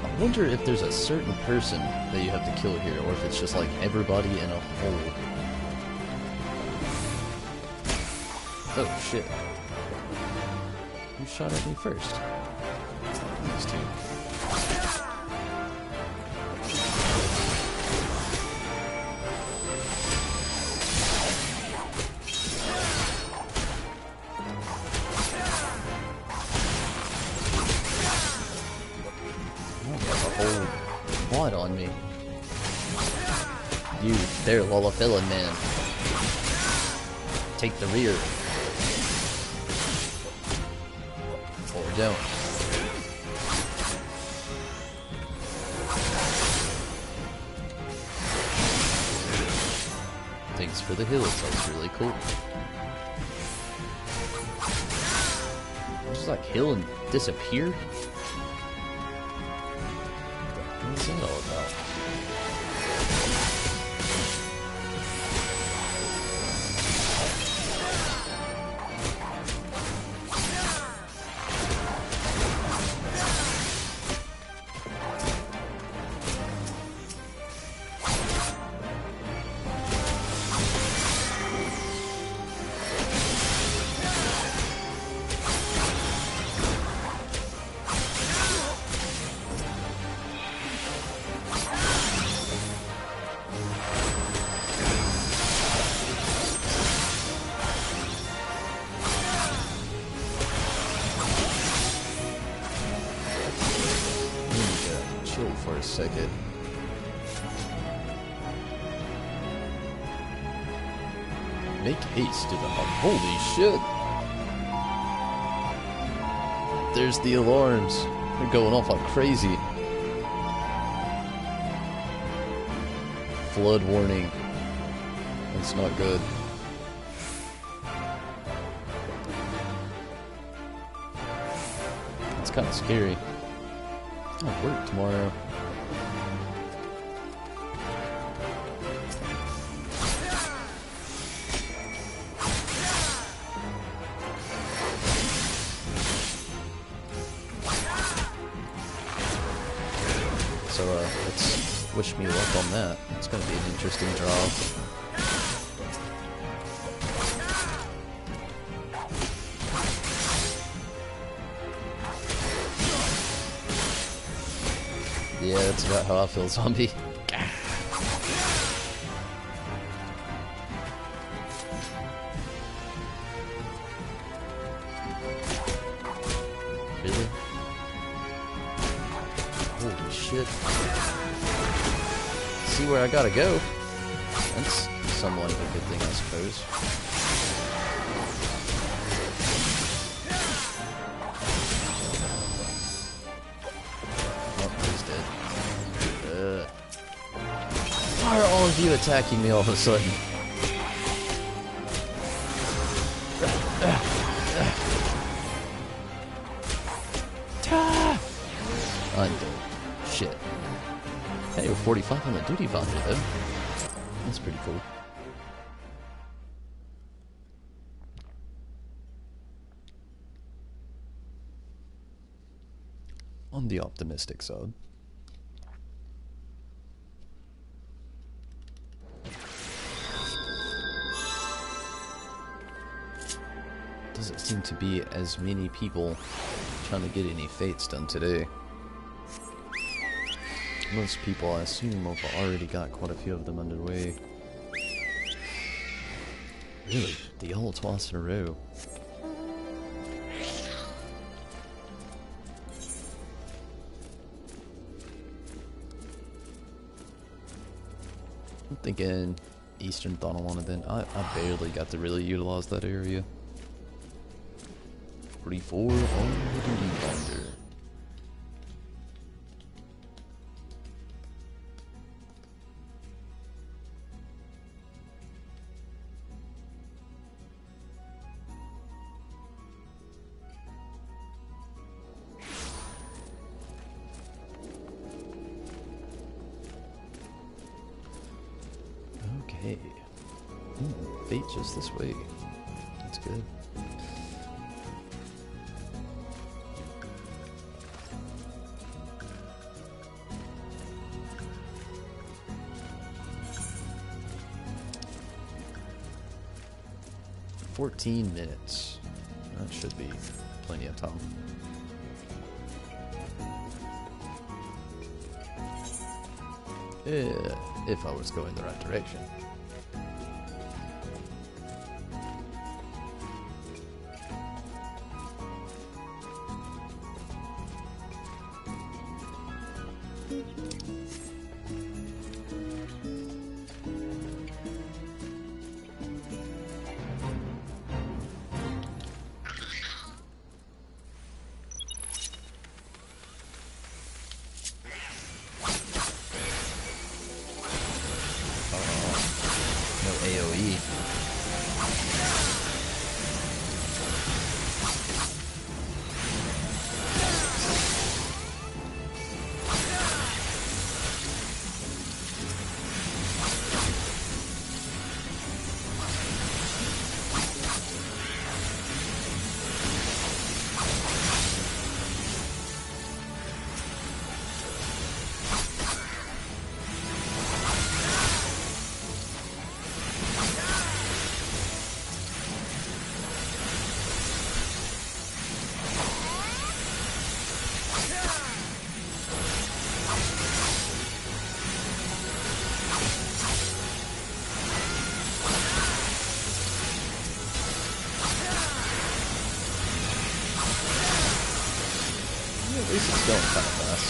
I wonder if there's a certain person that you have to kill here, or if it's just like everybody in a whole. Oh shit. Who shot at me first? These two. On me. You, there, Lullafillin man. Take the rear. Or don't. Thanks for the hills, that was really cool. Just like heal and disappear? What's that all about? For a second. Make haste to the hub. Holy shit! There's the alarms. They're going off like crazy. Flood warning. That's not good. It's kind of scary. I work tomorrow. So let's wish me luck on that. It's going to be an interesting draw. Yeah, that's about how I feel, zombie. Really? Holy shit. See where I gotta go. That's somewhat of a good thing, I suppose. Why are all of you attacking me all of a sudden? I'm dead. Shit. Hey, we're 45 on the duty binder though. That's pretty cool. On the optimistic side. Doesn't seem to be as many people trying to get any fates done today. Most people, I assume, have already got quite a few of them underway. Really? The yellow twice in a row. I'm thinking Eastern Thonalana then. I barely got to really utilize that area. 44 on the duty binder. Okay. Fate just this way. That's good. $14 minutes. That should be plenty of time. If I was going the right direction. AoE. At least it's going kind of fast.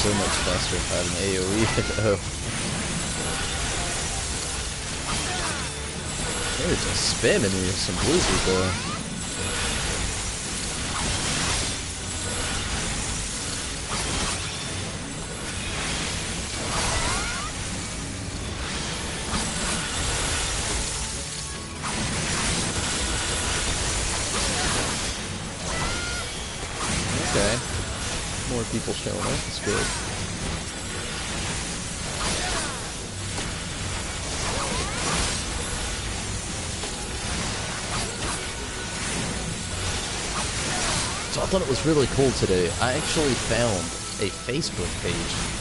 So much faster if I had an AoE though. They're just spamming me with some blizzard though. people showing up. It's good. So I thought it was really cool today. I actually found a Facebook page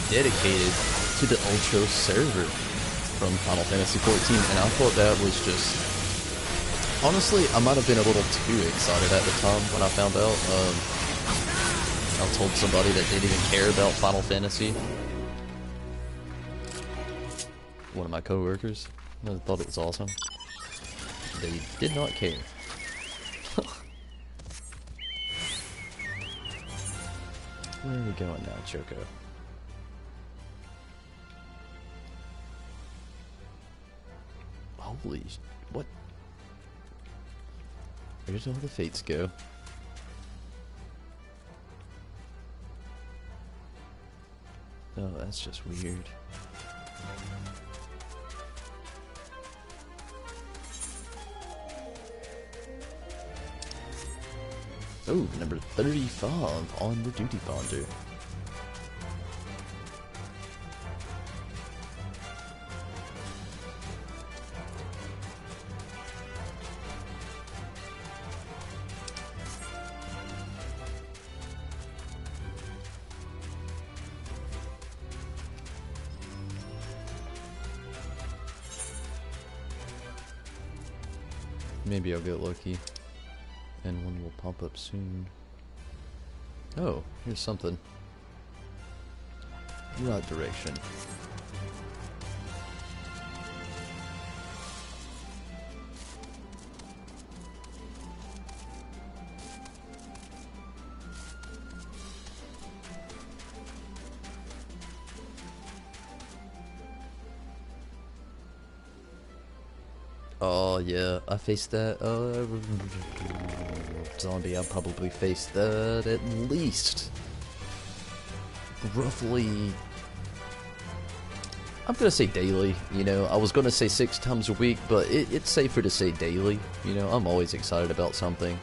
dedicated to the Ultra server from Final Fantasy XIV, and I thought that was just... Honestly, I might have been a little too excited at the time when I found out. I told somebody that didn't even care about Final Fantasy. One of my coworkers. I thought it was awesome. They did not care. Where are we going now, Choco? Holy... what? Where did all the fates go? Oh, that's just weird. Oh, number 35 on the duty finder. Maybe I'll get lucky. And one will pop up soon. Oh, here's something. Right direction. Oh yeah, I faced that, zombie, I probably faced that at least, roughly, I'm gonna say daily, you know, I was gonna say 6 times a week, but it's safer to say daily, you know, I'm always excited about something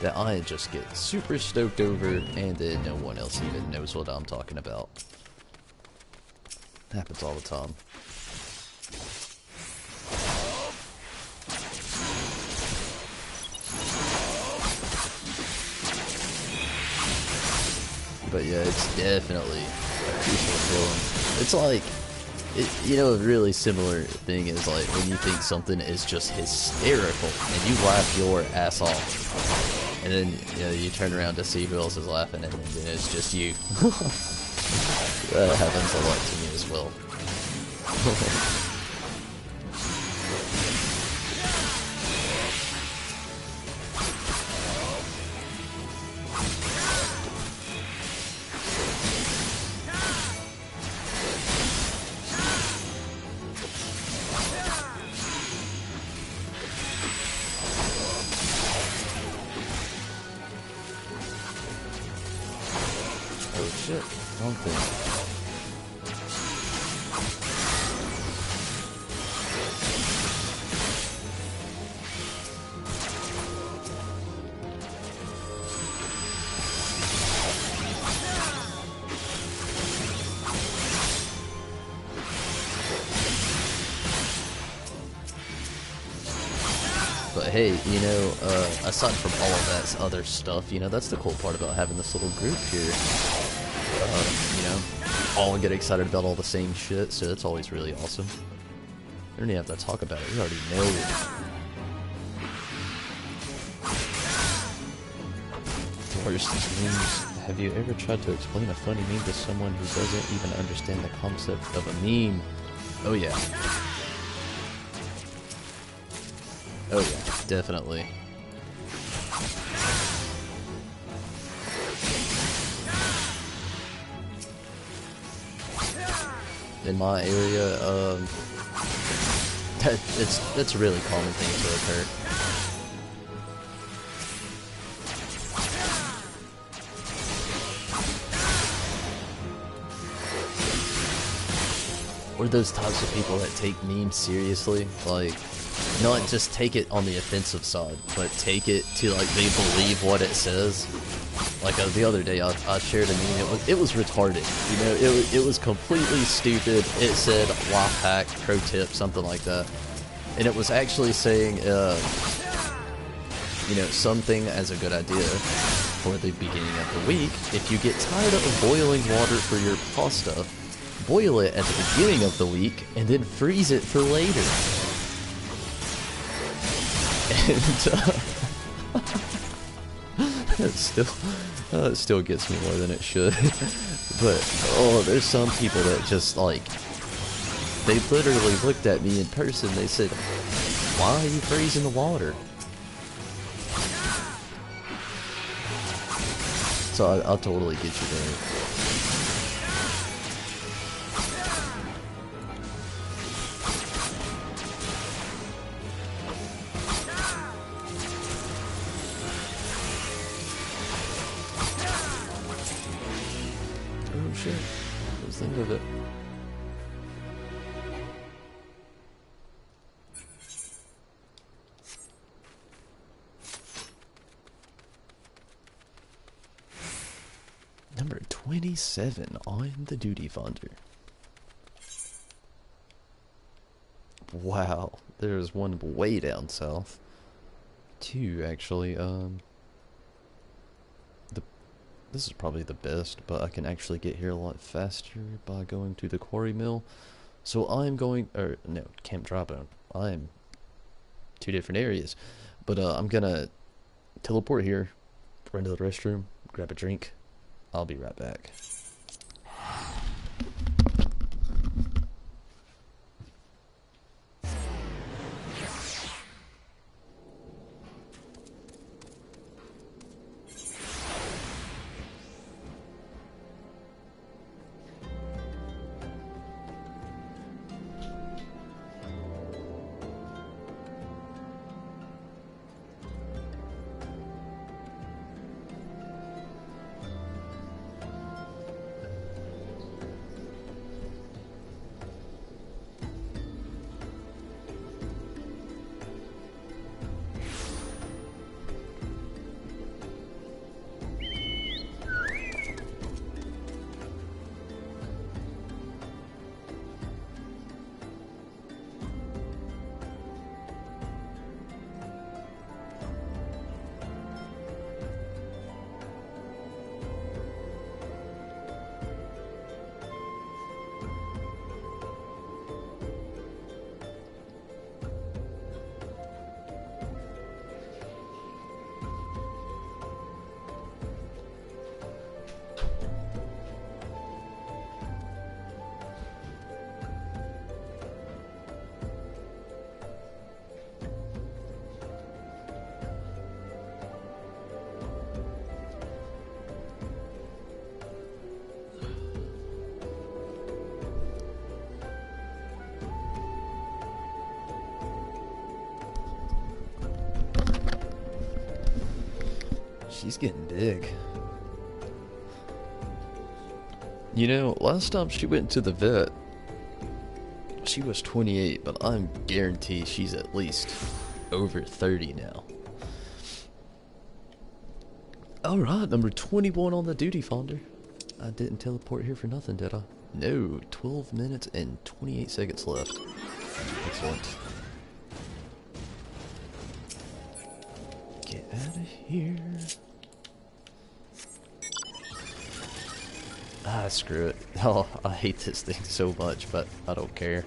that I just get super stoked over, and then no one else even knows what I'm talking about. Happens all the time. But yeah, it's definitely a crucial feeling. It's like, you know, a really similar thing is like when you think something is just hysterical and you laugh your ass off, and then you know you turn around to see who else is laughing, and then it's just you. That happens a lot to me as well. Oh shit, wrong thing. But hey, you know, aside from all of that other stuff, you know, that's the cool part about having this little group here. You know, all get excited about all the same shit, so that's always really awesome. We don't even have to talk about it, we already know. Worst is memes. Have you ever tried to explain a funny meme to someone who doesn't even understand the concept of a meme? Oh yeah. Oh yeah, definitely. In my area, that's a really common thing to occur. Or those types of people that take memes seriously, like, not just take it on the offensive side, but take it to, like, they believe what it says. Like the other day, I shared a meme. It was retarded. You know, it was completely stupid. It said life hack, pro tip, something like that, and it was actually saying, you know, something as a good idea for the beginning of the week. If you get tired of boiling water for your pasta, boil it at the beginning of the week and then freeze it for later. And it still gets me more than it should. But oh, there's some people that just like, they literally looked at me in person. They said, "Why are you freezing the water?" So I'll totally get you there. Oh shit, I was thinking of it. Number 27 on the duty finder. Wow, there's one way down south. Two actually. This is probably the best, but I can actually get here a lot faster by going to the quarry mill. So I'm going, or no, Camp Dropout. I'm two different areas, but I'm gonna teleport here, run to the restroom, grab a drink. I'll be right back. She's getting big. You know, last time she went to the vet, she was 28, but I'm guaranteed she's at least over 30 now. Alright, number 21 on the duty finder. I didn't teleport here for nothing, did I? No, 12 minutes and 28 seconds left. Excellent. Get out of here. Ah, screw it. Oh, I hate this thing so much, but I don't care.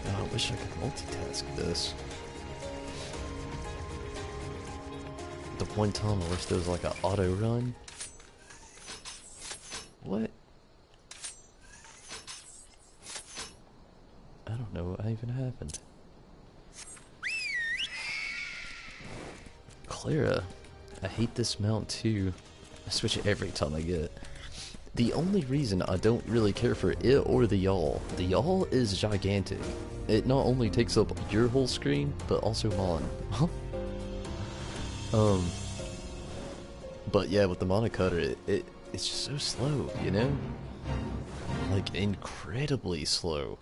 Oh, I wish I could multitask this. The one time I wish there was like an auto run. What? I don't know what even happened. Clara, I hate this mount too. I switch it every time I get it. The only reason I don't really care for it or the yawl is gigantic. It not only takes up your whole screen, but also mine. But yeah, with the mana cutter, it's just so slow, you know? Like, incredibly slow.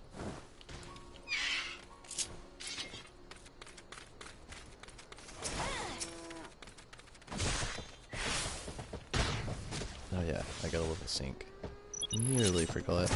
Oh yeah, I got a level sync. Nearly forgot.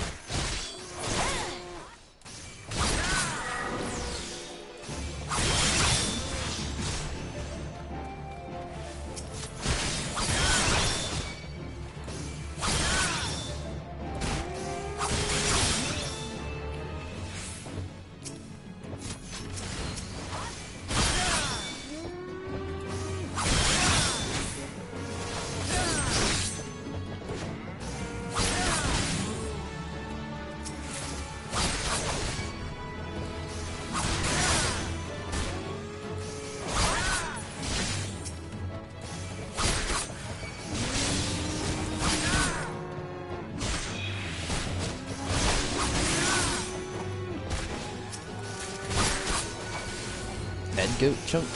Head goat chunk.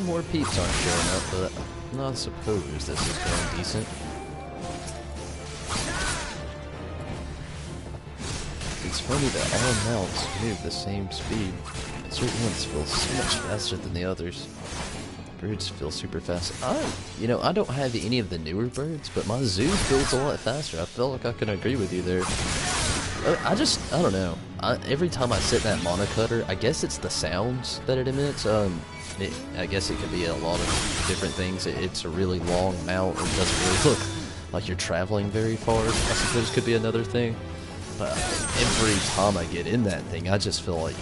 More peeps aren't showing up, but I suppose this is going decent. It's funny that all mounts move the same speed. Certain ones feel so much faster than the others. Birds feel super fast. I don't have any of the newer birds, but my zoo feels a lot faster. I feel like I can agree with you there. I don't know. Every time I sit in that mana cutter, I guess it's the sounds that it emits. I guess it could be a lot of different things. It's a really long mount. It doesn't really look like you're traveling very far. I suppose could be another thing. But every time I get in that thing, I just feel like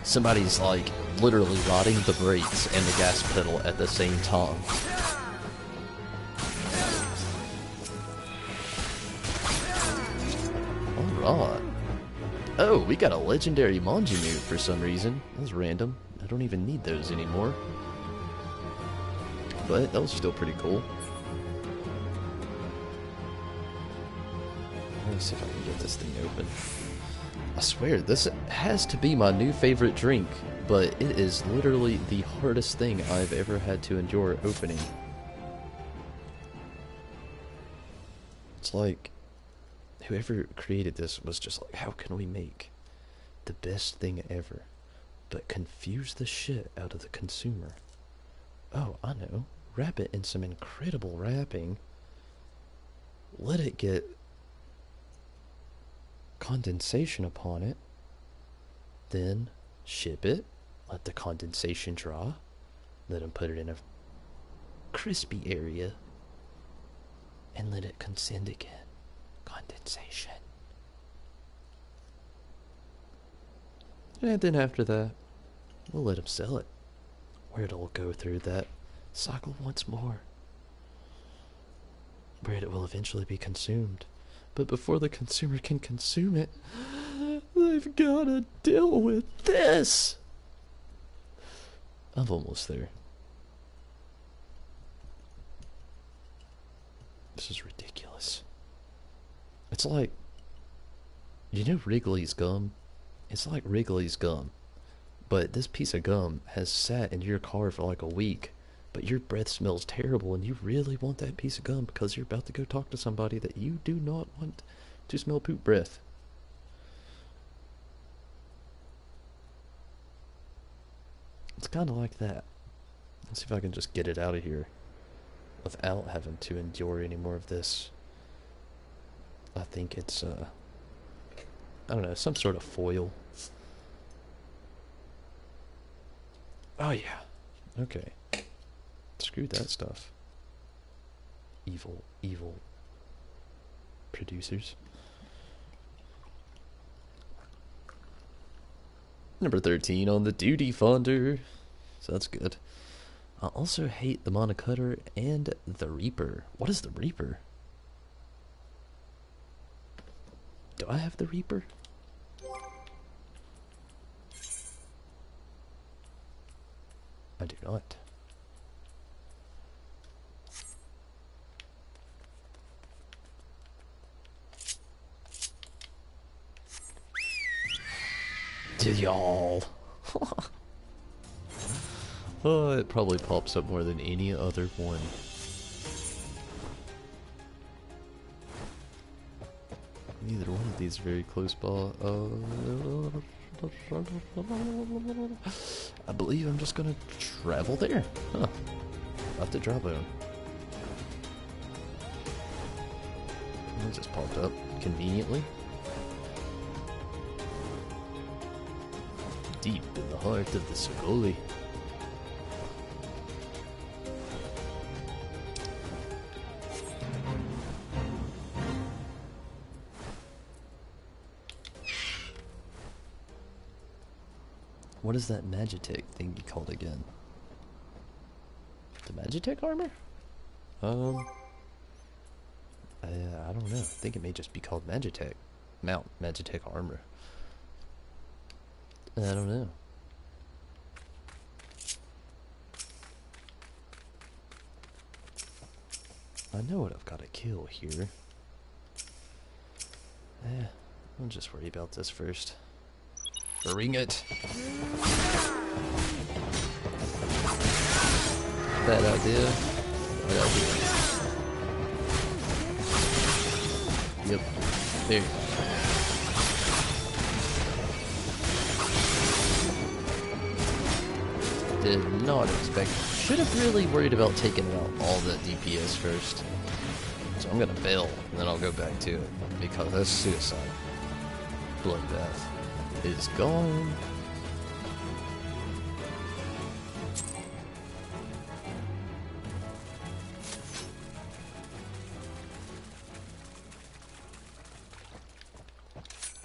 somebody's like literally riding the brakes and the gas pedal at the same time. Alright. Oh, we got a legendary Manjimute for some reason. That was random. I don't even need those anymore. But that was still pretty cool. Let me see if I can get this thing open. I swear, this has to be my new favorite drink, but it is literally the hardest thing I've ever had to endure opening. It's like, whoever created this was just like, how can we make the best thing ever, but confuse the shit out of the consumer? Oh, I know. Wrap it in some incredible wrapping. Let it get condensation upon it. Then ship it. Let the condensation dry. Let them put it in a crispy area. And let it consent again. Condensation. And then after that, we'll let them sell it. Where it'll go through that cycle once more. Where it will eventually be consumed. But before the consumer can consume it, they've gotta deal with this! I'm almost there. This is ridiculous. It's like, you know Wrigley's gum? It's like Wrigley's gum. But this piece of gum has sat in your car for like a week, but your breath smells terrible and you really want that piece of gum because you're about to go talk to somebody that you do not want to smell poop breath. It's kind of like that. Let's see if I can just get it out of here without having to endure any more of this. I think it's, I don't know, some sort of foil. Oh yeah, okay. Screw that stuff. Evil, evil producers. Number 13 on the duty funder. So that's good. I also hate the Monocutter and the Reaper. What is the Reaper? Do I have the Reaper? I do not. To y'all. Oh, it probably pops up more than any other one. Neither one of these are very close by. I believe I'm just gonna travel there. Huh. Off the Drawbone. It just popped up conveniently. Deep in the heart of the Sogoli. What is that Magitech thing you called again? The Magitech armor? I don't know. I think it may just be called Magitech. Mount Magitech armor. I don't know. I know what I've got to kill here. I'll just worry about this first. Ring it! Bad idea. Bad idea. Yep. There you go. Did not expect. Should have really worried about taking out all the DPS first. So I'm gonna bail, and then I'll go back to it. Because that's suicide. Bloodbath is gone.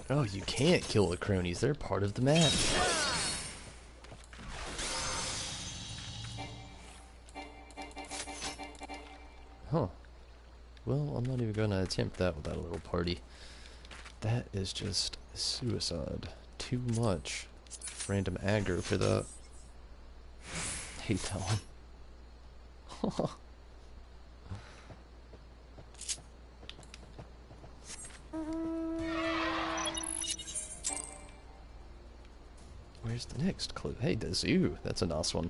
Oh, you can't kill the cronies. They're part of the match. Huh. Well, I'm not even going to attempt that without a little party. That is just suicide. Too much random aggro for that. Hate that one. Where's the next clue? Hey, the zoo. That's a nice one.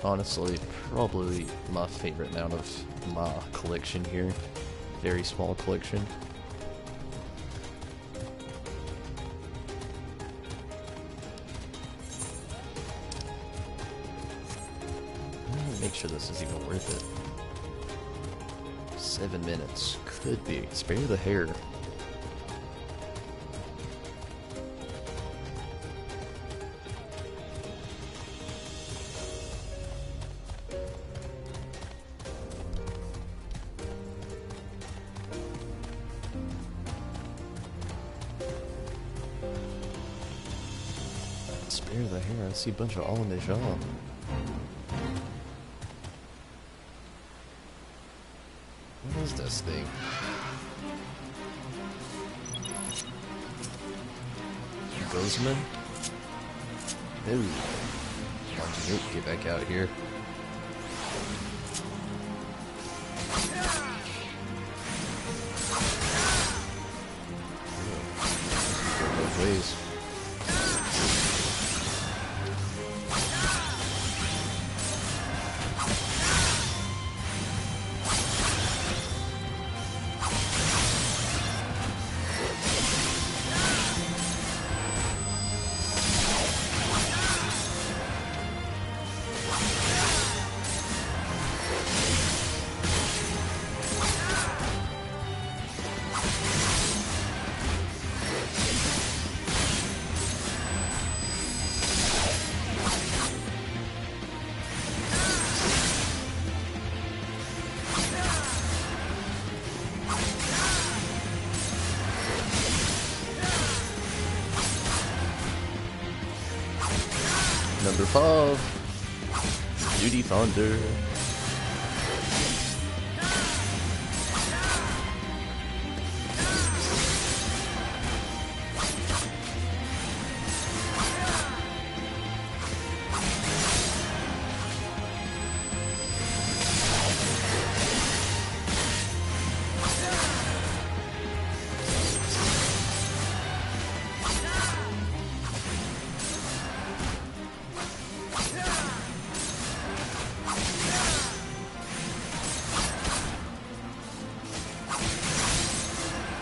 Honestly, probably my favorite amount of my collection here. Very small collection. Make sure this is even worth it. 7 minutes. Could be. Spare the hair. Spare the hair. I see a bunch of Alamish on. What is this thing? Bozeman? Ooh. Nope, get back out here. Go both ways. Number 5. Duty Thunder.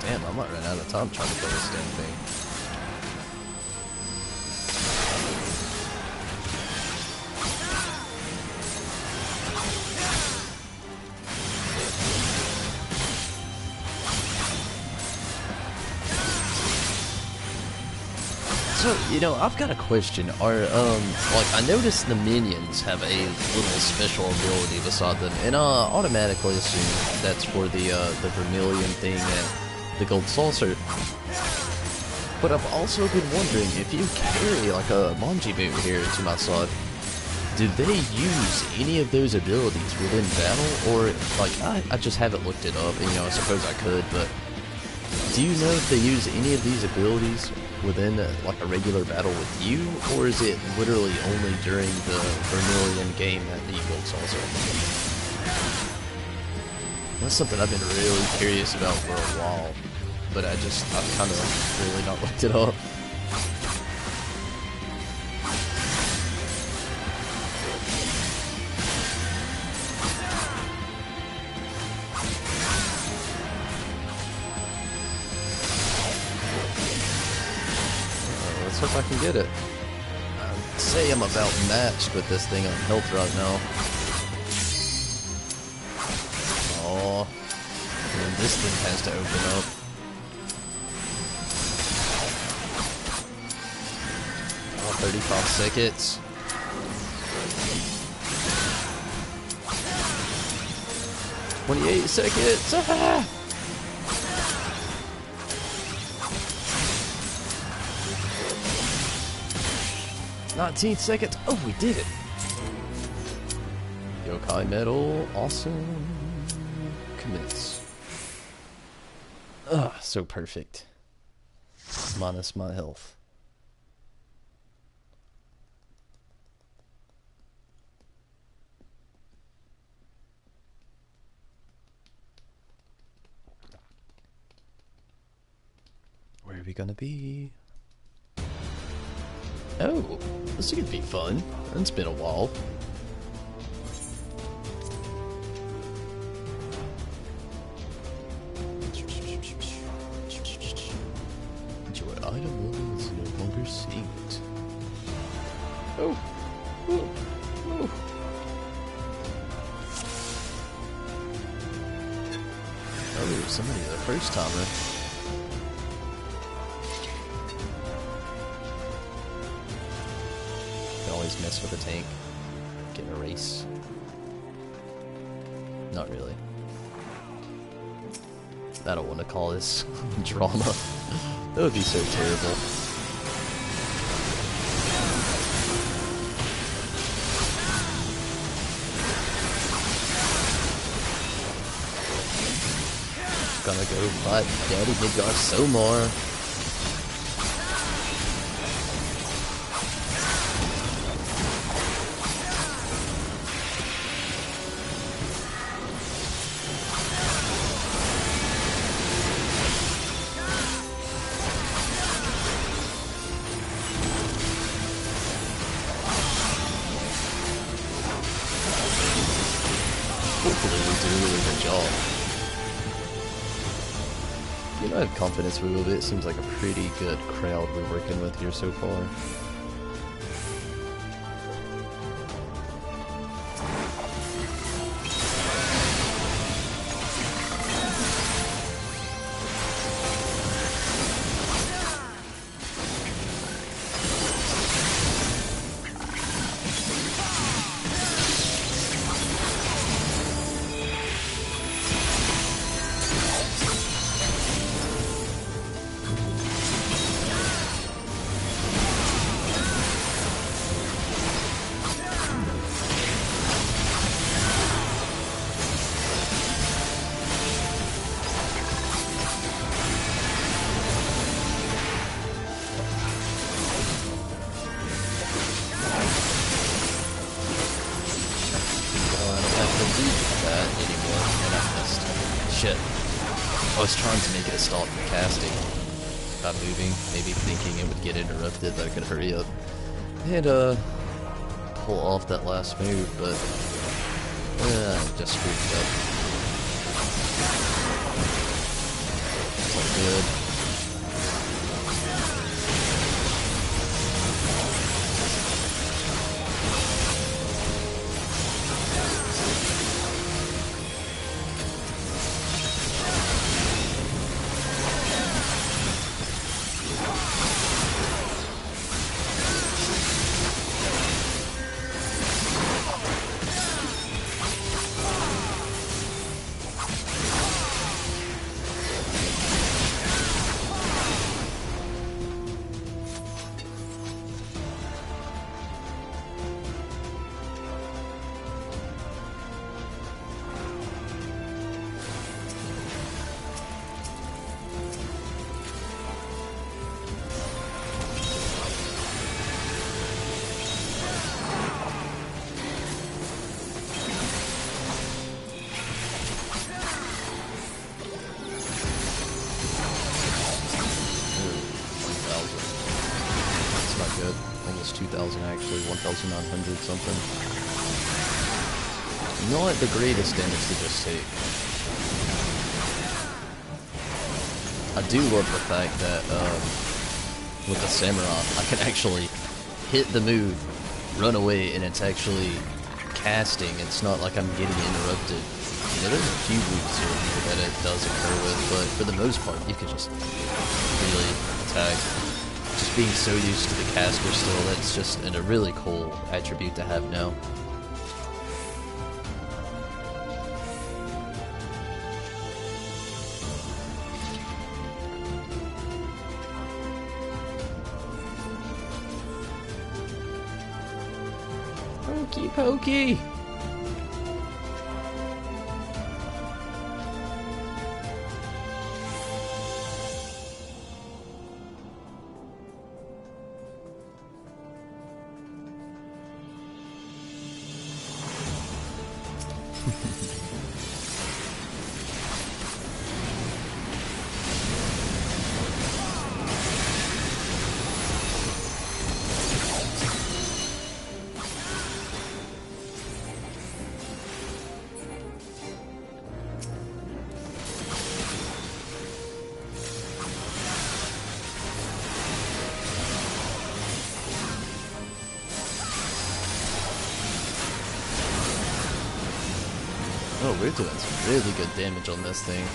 Damn, I might run out of time trying to kill this damn thing. So, you know, I've got a question. Like, I noticed the minions have a little special ability beside them, and I automatically assume that's for the vermilion thing and the gold saucer. But I've also been wondering, if you carry, like, a Manji boot here to my side, do they use any of those abilities within battle? Or, like, I just haven't looked it up, and, you know, I suppose I could, but do you know if they use any of these abilities within like a regular battle with you, or is it literally only during the vermilion game that the gold saucer? That's something I've been really curious about for a while, but I've kind of really not looked it up. Let's hope I can get it. I'd say I'm about matched with this thing on health right now. Oh, and this thing has to open up. Oh, 35 seconds. "28 seconds. Ah! 19 seconds. Oh, we did it. Yokai medal. Awesome. Commence. Ugh, so perfect. Minus my health. Where are we gonna be? Oh, this could be fun. It's been a while. Your item level is no longer synced. Oh, oh, oh. Oh, there's somebody the first timer. Always mess with a tank. Get a race. Not really. I don't want to call this drama. That would be so terrible. Gonna go fight Daddy Midgar some more. Hopefully we do a really good job. You know, I have confidence we will be. It seems like a pretty good crowd we're working with here so far. shit. I was trying to make it a stop from casting by moving, maybe thinking it would get interrupted, that I could hurry up and pull off that last move, but just screwed it up. It's all good. Good. Almost 2,000 actually, 1,900 something. Not the greatest damage to just take. I do love the fact that with the samurai, I can actually hit the move, run away, and it's actually casting. It's not like I'm getting interrupted. You know, there's a few moves here that it does occur with, but for the most part, you can just really attack. Just being so used to the caster still, that's just a really cool attribute to have now. Pokey pokey! Oh, we're doing some really good damage on this thing.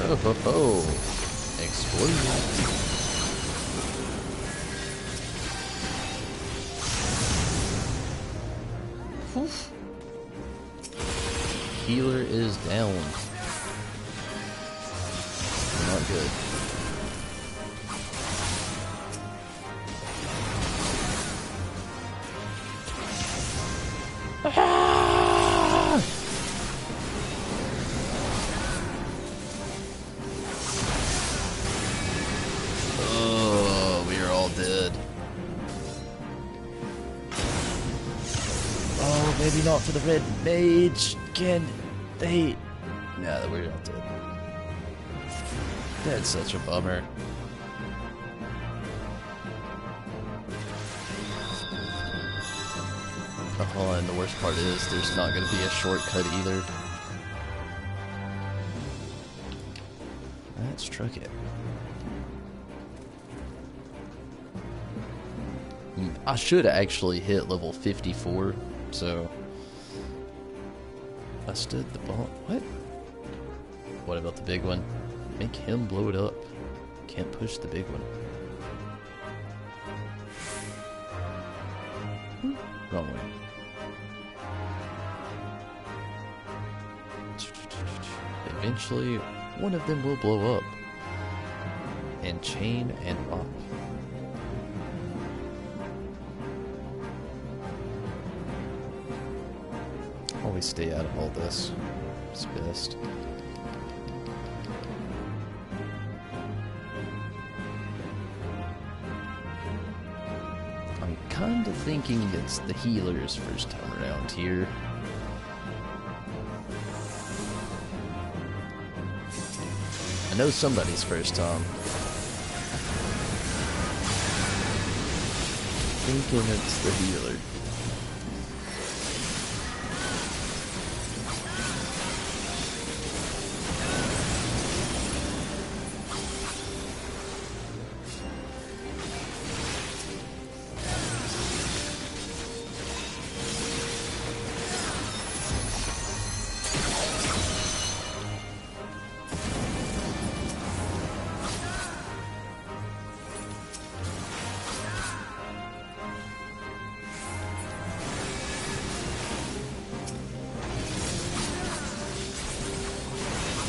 Oh ho ho! Explosion! Oof. Healer is down. Not good. Oh, we are all dead. Oh, maybe not for the red mage. Can they? Nah, we're all dead. That's such a bummer. Oh, and the worst part is there's not going to be a shortcut either. Let's truck it. I should actually hit level 54, so I stood the ball. What? What about the big one? Make him blow it up. Can't push the big one. eventually one of them will blow up and chain and pop. Always stay out of all this. It's best. I'm kind of thinking it's the healer's first time around here. I know somebody's first time. Thinking it's the healer.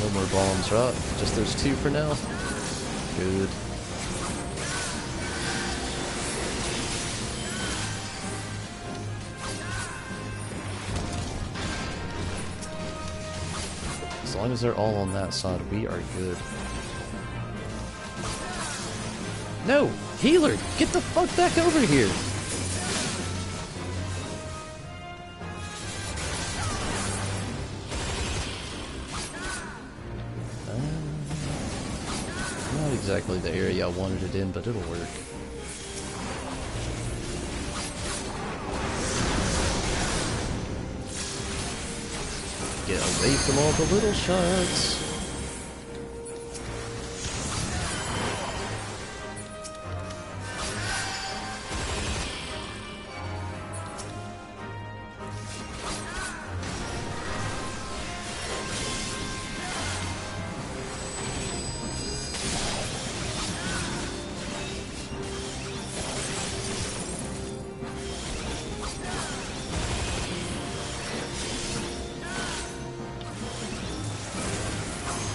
No more bombs, right? Just those two for now? Good. As long as they're all on that side, we are good. No! Healer! Get the fuck back over here! Not exactly the area I wanted it in, but it'll work. Get away from all the little shots.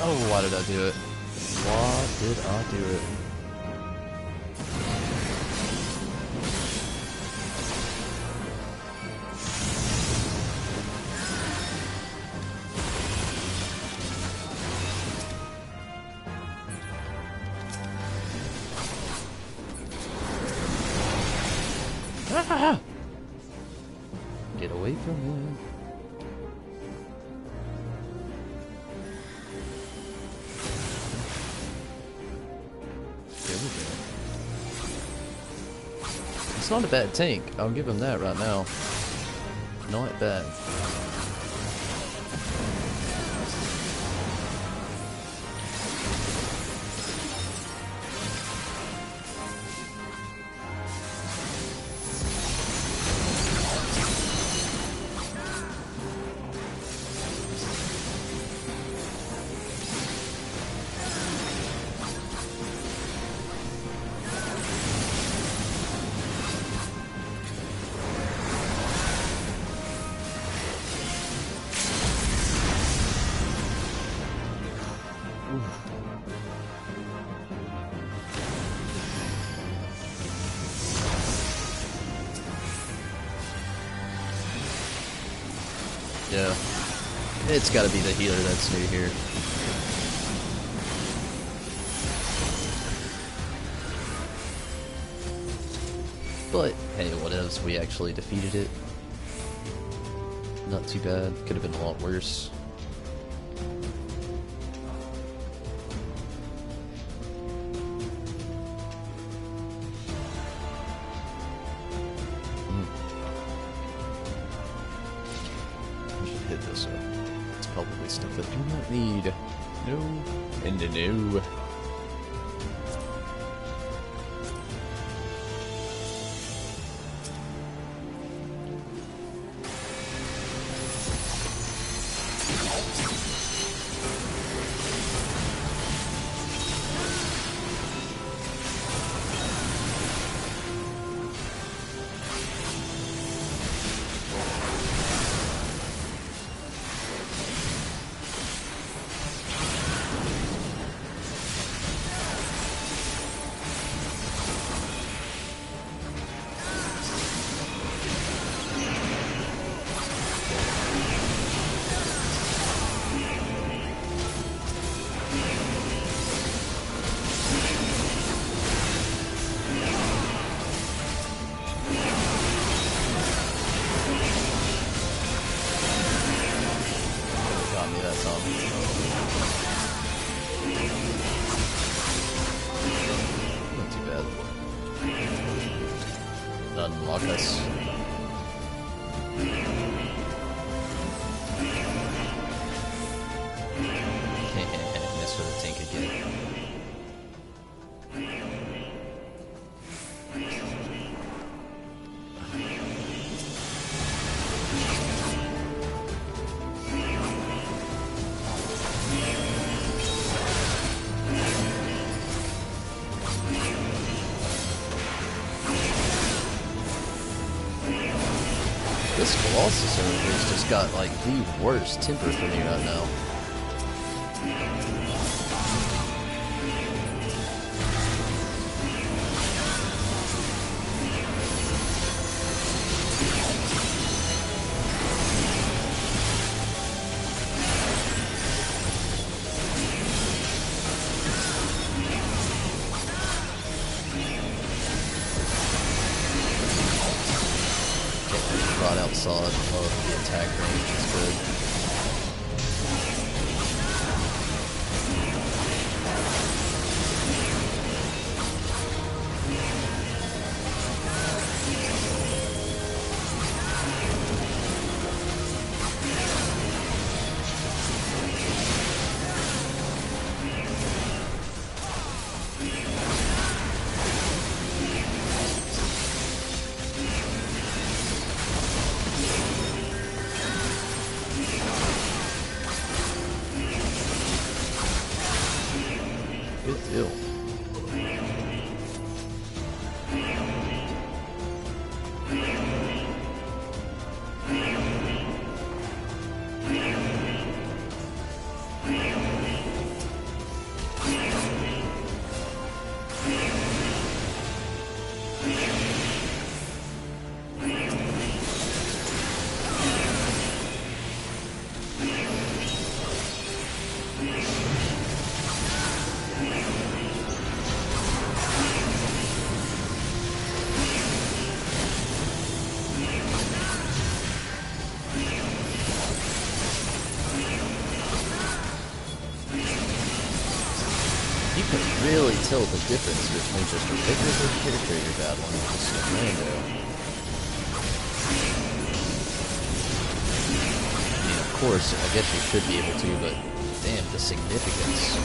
Oh, why did I do it? Why did I do it? Ah! Get away from him. It's not a bad tank. I'll give him that right now. Not bad. Yeah. It's gotta be the healer that's new here. But, hey, what else? We actually defeated it. Not too bad. Could have been a lot worse. Hit this up. It's probably stuff that I do not need. No, and no. some. Not too bad. Unlock us. Mess with the tank again. This Colossus over here's just got like the worst temper for me right now. Right outside of the attack range is good. Good deal. You can really tell the difference between just a regular character you're battling and just a rando. I mean, of course, I guess you should be able to, but damn, the significance.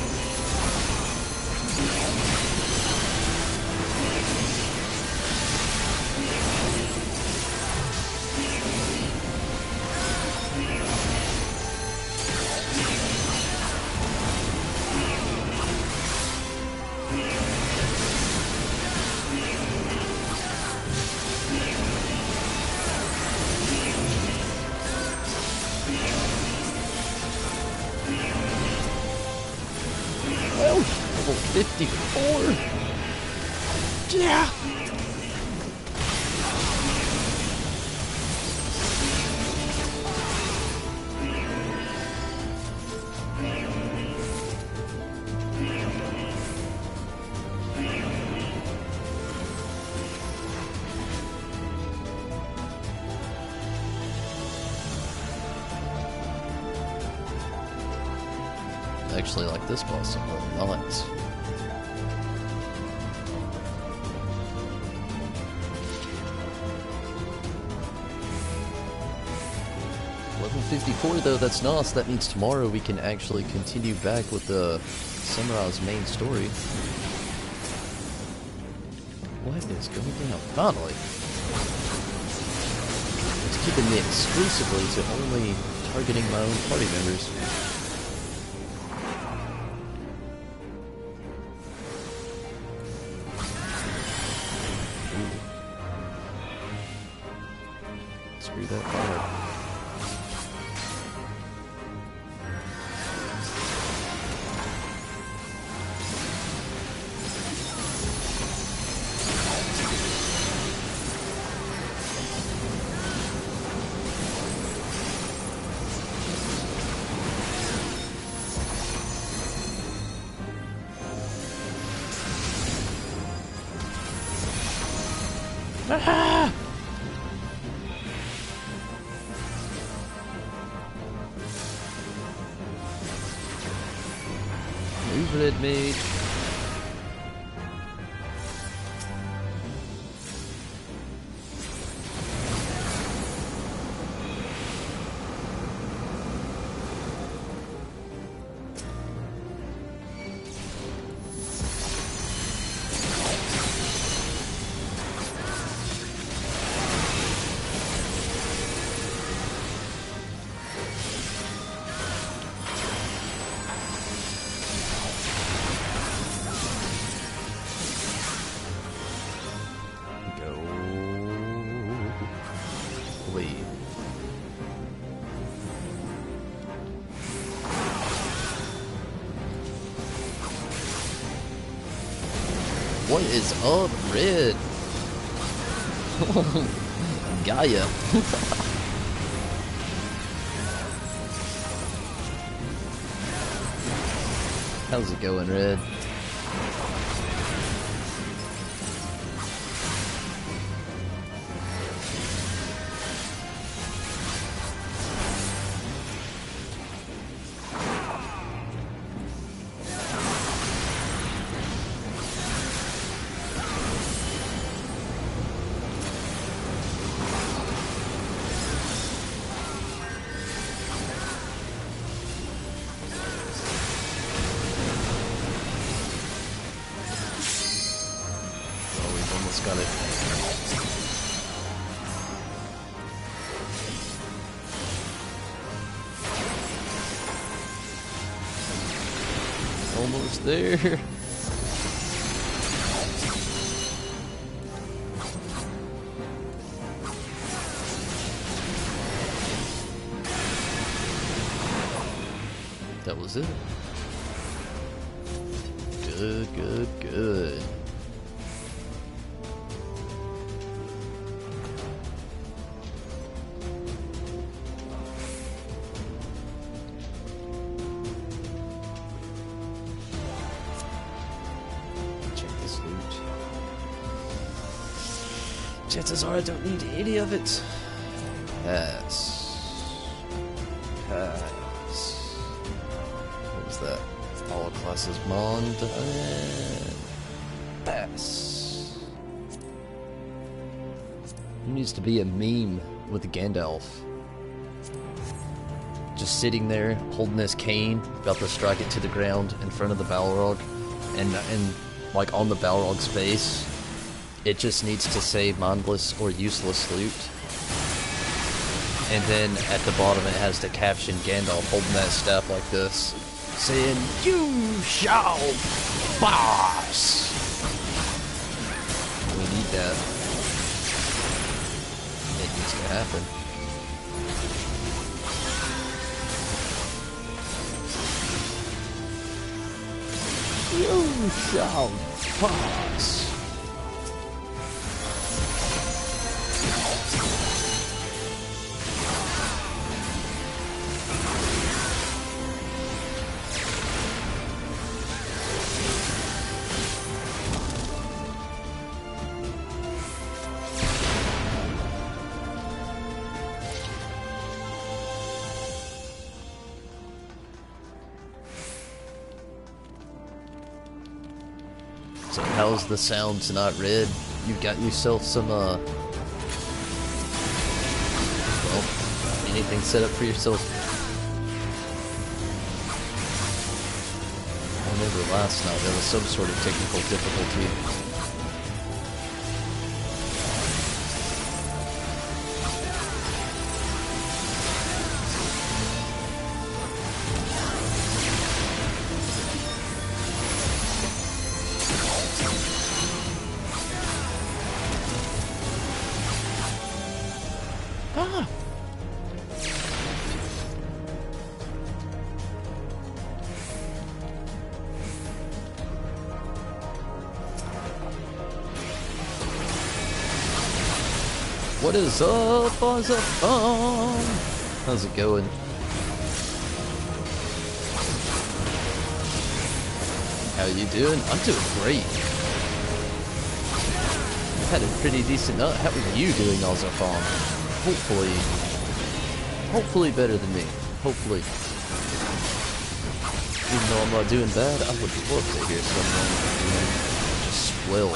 Level 54. Yeah. I actually like this boss a lot. Level 54 though, that's nice. That means tomorrow we can actually continue back with the Samurai's main story. What is going on? Finally! It's keeping me exclusively to only targeting my own party members. Screw that fire. Ah! Move, red mage. What is up, red? Gaia. How's it going, red? Got it. Almost there. That was it. Good, good, good. Chances are I don't need any of it. Pass. Pass. What was that? All classes Mond. Pass. There needs to be a meme with Gandalf. Just sitting there, holding his cane, about to strike it to the ground in front of the Balrog. And like on the Balrog's face, it just needs to say mindless or useless loot. And then at the bottom it has the caption Gandalf holding that staff like this, saying, "You shall pass." We need that. It needs to happen. You shall pass. So how's the sound tonight, Red? You got yourself some, well, anything set up for yourself? I remember last night there was some sort of technical difficulty. What is up, Fount? How's it going? How you doing? I'm doing great. I've had a pretty decent night. How are you doing, Ozafon? Hopefully better than me. Hopefully. Even though I'm not doing bad, I would love to hear someone, you know, just swill.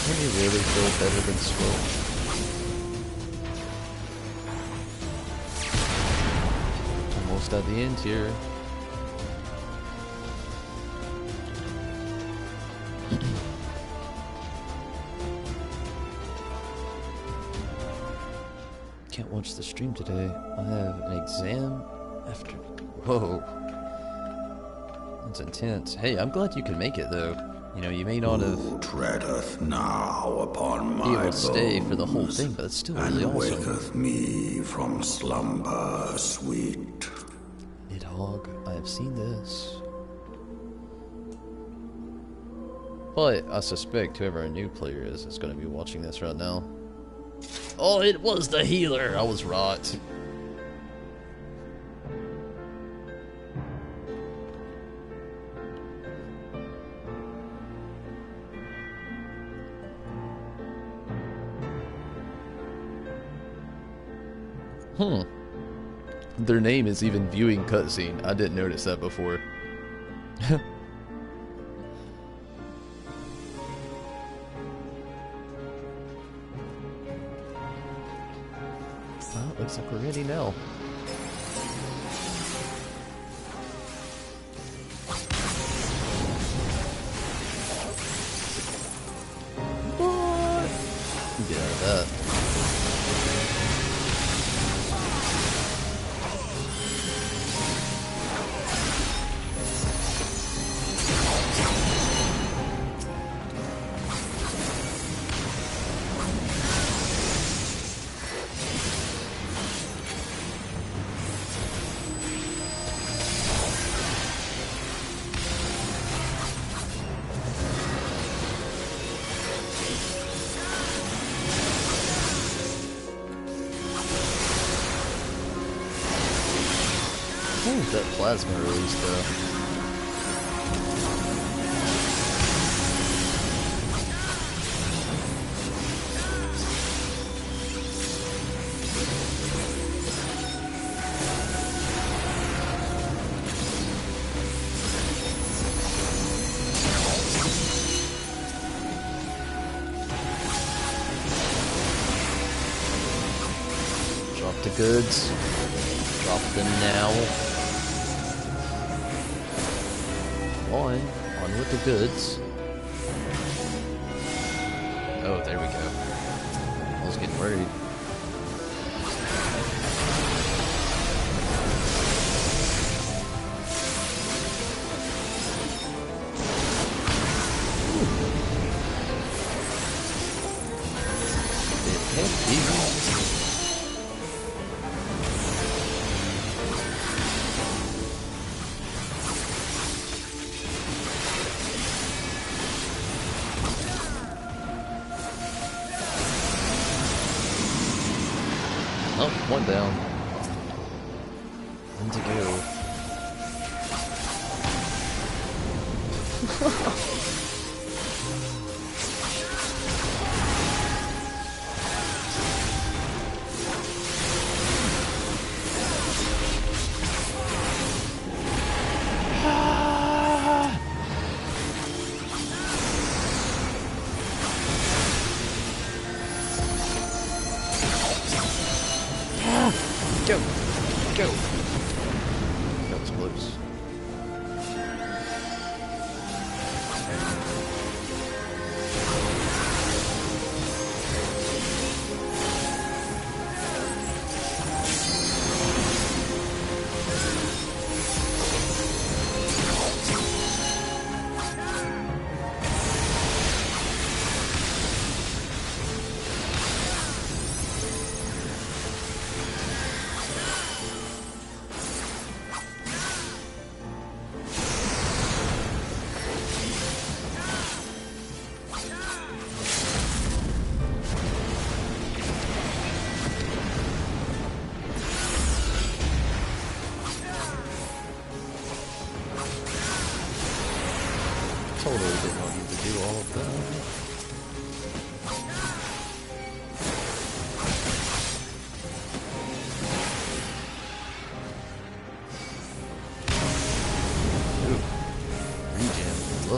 Can you really feel better than swill? Almost at the end here. Can't watch the stream today. I have an exam after. Whoa. That's intense. Hey, I'm glad you can make it though. You know, you may not have treadeth now upon my be able to stay for the whole thing, but it's still really and awesome. waketh me from slumber sweet. Nidhogg, I have seen this. But I suspect whoever a new player is going to be watching this right now. Oh, it was the healer! I was right. Their name is even viewing cutscene. I didn't notice that before. Well, looks like we're ready now. What? Get out of that. What was that plasma release though? Drop the goods. Drop them now. On with the goods. Oh, there we go. I was getting worried. It can't be. Oh, one down. One to go. Go! Go! That was close.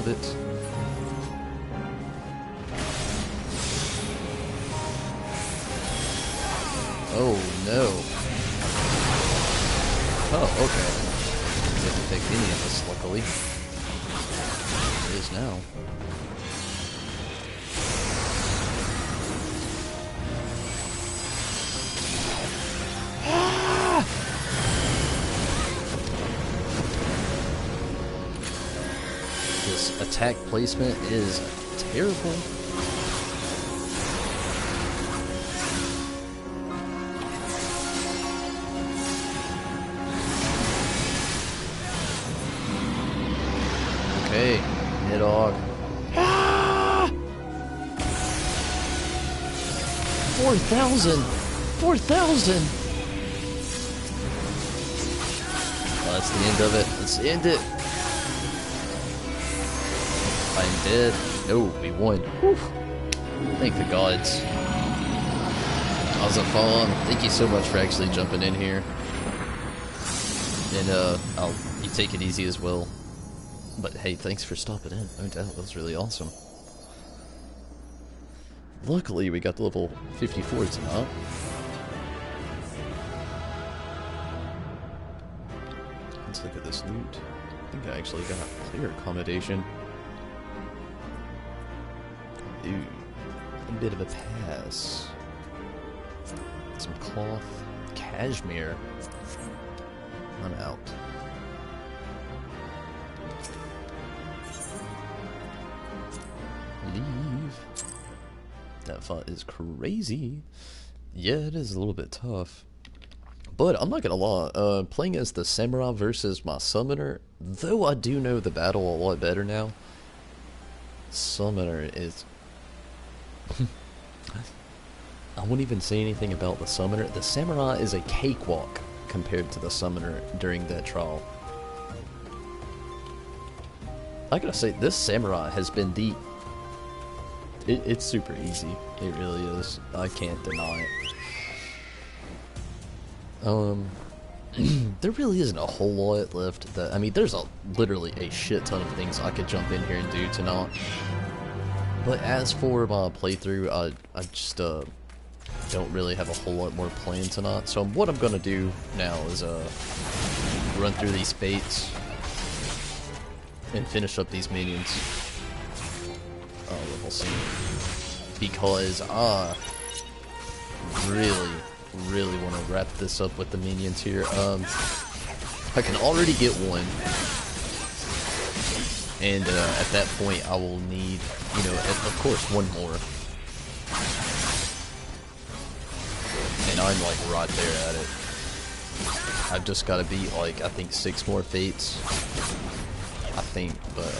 of it. Oh no. Oh, okay. Didn't affect any of us, luckily. It is now. This attack placement is terrible. Okay, Nidhogg. 4,000! 4,000! Well, that's the end of it. Let's end it. I'm dead. Oh, we won. Whew. Thank the gods. Ozafon, thank you so much for actually jumping in here. And you take it easy as well. But hey, thanks for stopping in. No doubt, that was really awesome. Luckily, we got the level 54 tonight. Let's look at this loot. I think I actually got player accommodation. Ooh, a bit of a pass. Some cloth, cashmere. I'm out. Leave. That fight is crazy. Yeah, it is a little bit tough. But I'm not gonna lie, playing as the samurai versus my summoner, though I do know the battle a lot better now, summoner is... I won't even say anything about the summoner. The samurai is a cakewalk compared to the summoner during that trial. I gotta say, this samurai has been the... It's super easy. It really is. I can't deny it. There really isn't a whole lot left that... I mean, there's literally a shit ton of things I could jump in here and do tonight. But as for my playthrough, I just don't really have a whole lot more planned tonight. So what I'm gonna do now is run through these fates and finish up these minions. Oh, level C. Because I really want to wrap this up with the minions here. I can already get one. And at that point I will need, you know, of course one more. And I'm like right there at it. I've just got to beat like, I think 6 more fates. I think, but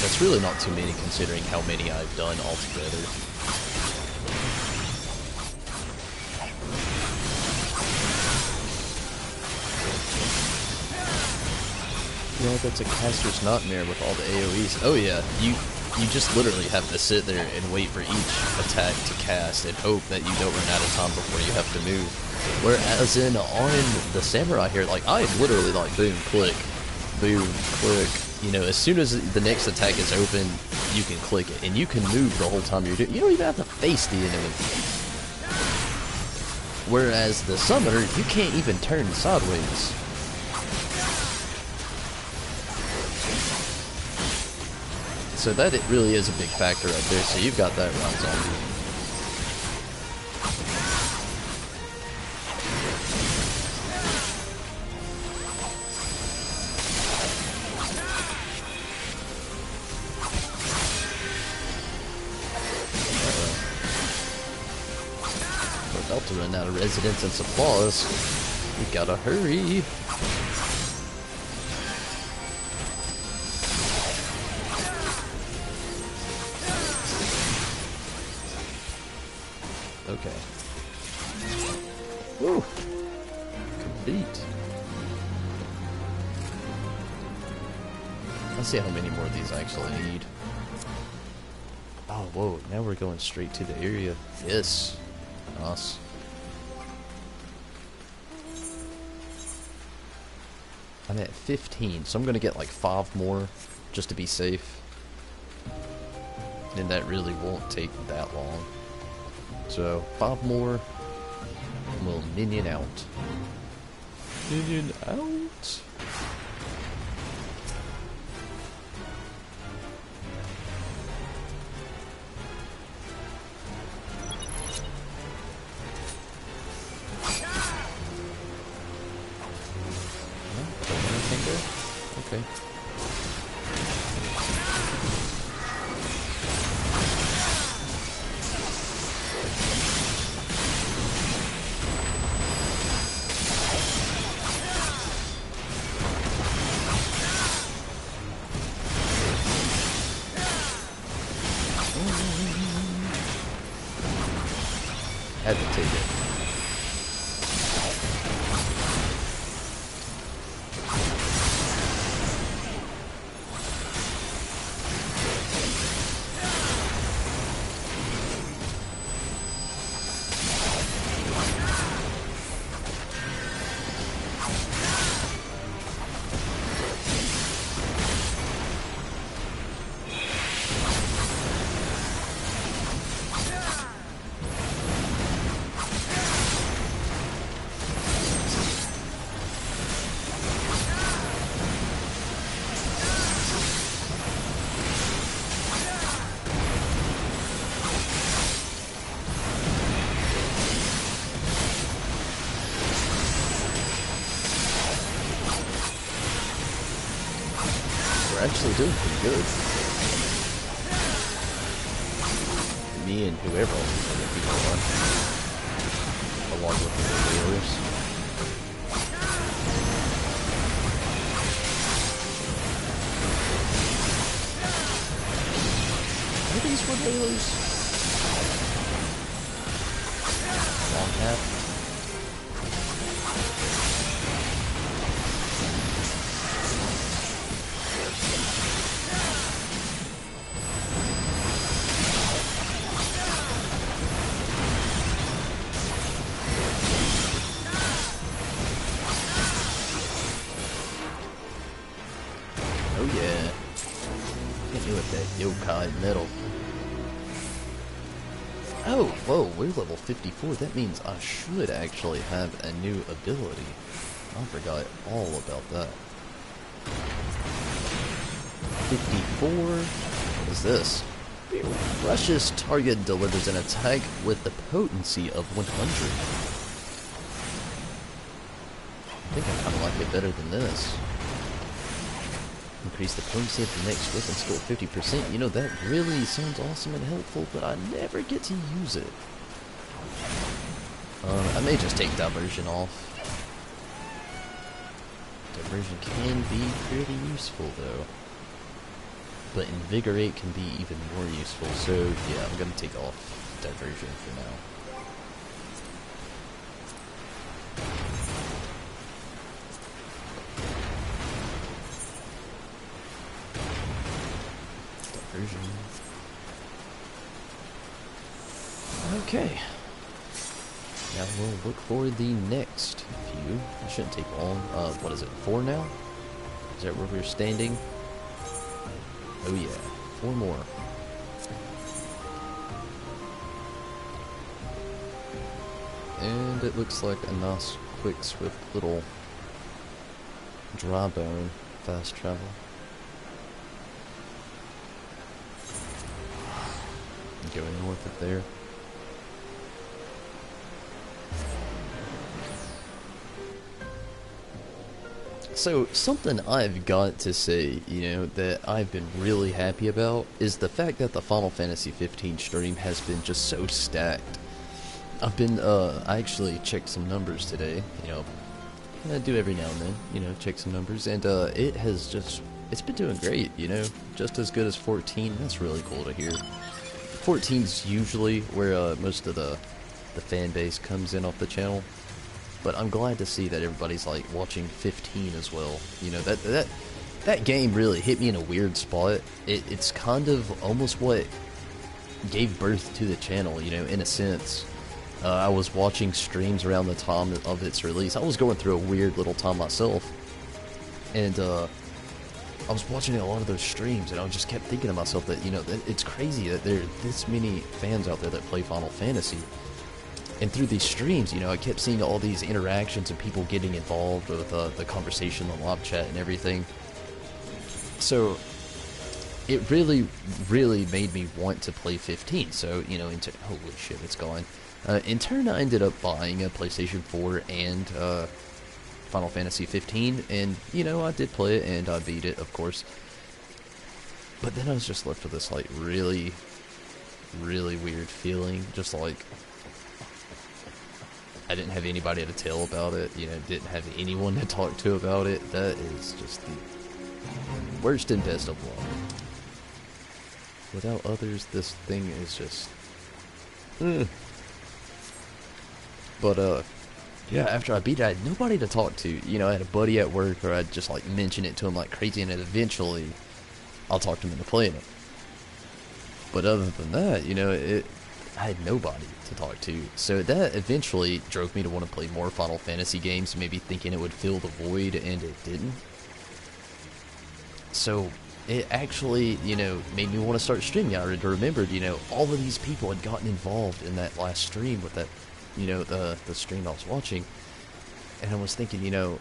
that's really not too many considering how many I've done altogether. You know, that's a caster's nightmare with all the AoEs. Oh yeah, you just literally have to sit there and wait for each attack to cast and hope that you don't run out of time before you have to move. Whereas on the samurai here, like I am literally like boom, click, boom, click. You know, as soon as the next attack is open, you can click it, and you can move the whole time you're doing it. You don't even have to face the enemy. Whereas the summoner, you can't even turn sideways. So that it really is a big factor right there. So you've got that right, zombie. We're about to run out of residents and supplies. We gotta hurry. Okay. Woo! Complete. Let's see how many more of these I actually need. Oh, whoa, now we're going straight to the area. Yes. Nice. I'm at 15, so I'm gonna get like 5 more just to be safe. and that really won't take that long. So 5 more, and we'll minion out. Minion out. Okay. Had to take it. We're actually doing pretty good. Me and whoever else is going to be on, along with the whalers. Are these what whalers? Long hat. Oh yeah. Hit me with that yokai metal. Oh, whoa, we're level 54. That means I should actually have a new ability. I forgot all about that. 54. What is this? Rushes target delivers an attack with the potency of 100. I think I kind of like it better than this. Increase the potency of the next weapon skill 50%. You know, that really sounds awesome and helpful, but I never get to use it. I may just take diversion off. Diversion can be pretty useful though. But invigorate can be even more useful, so yeah, I'm gonna take off diversion for now. Okay. Now we'll look for the next few. It shouldn't take long. What is it? 4 now? Is that where we're standing? Oh yeah, 4 more. And it looks like a nice, quick, swift little dry bone fast travel. Going north of there. So, something I've got to say, you know, that I've been really happy about is the fact that the Final Fantasy XV stream has been just so stacked. I actually checked some numbers today, you know, I do every now and then, you know, check some numbers, and it's been doing great, you know, just as good as 14, that's really cool to hear. 14's usually where most of the fan base comes in off the channel, but I'm glad to see that everybody's like watching 15 as well. You know, that game really hit me in a weird spot. It's kind of almost what gave birth to the channel, you know, in a sense. I was watching streams around the time of its release. I was going through a weird little time myself, and I was watching a lot of those streams, and I just kept thinking to myself that, you know, that it's crazy that there are this many fans out there that play Final Fantasy. And through these streams, you know, I kept seeing all these interactions and people getting involved with the conversation, the live chat, and everything. So it really, really made me want to play 15. So, you know, holy shit, it's gone. In turn, I ended up buying a PlayStation 4 and Final Fantasy 15, and, you know, I did play it, and I beat it, of course. But then I was just left with this, like, really, really weird feeling. Just like, I didn't have anybody to tell about it, you know, didn't have anyone to talk to about it. That is just the worst and best of luck. Without others, this thing is just... But, yeah, after I beat it, I had nobody to talk to. You know, I had a buddy at work, or I'd just, like, mention it to him like crazy, and then eventually I'll talk to him into playing it. But other than that, you know, I had nobody to talk to. So that eventually drove me to want to play more Final Fantasy games, maybe thinking it would fill the void, and it didn't. So it actually, you know, made me want to start streaming. I remembered, you know, all of these people had gotten involved in that last stream with that, you know, the stream I was watching. And I was thinking, you know,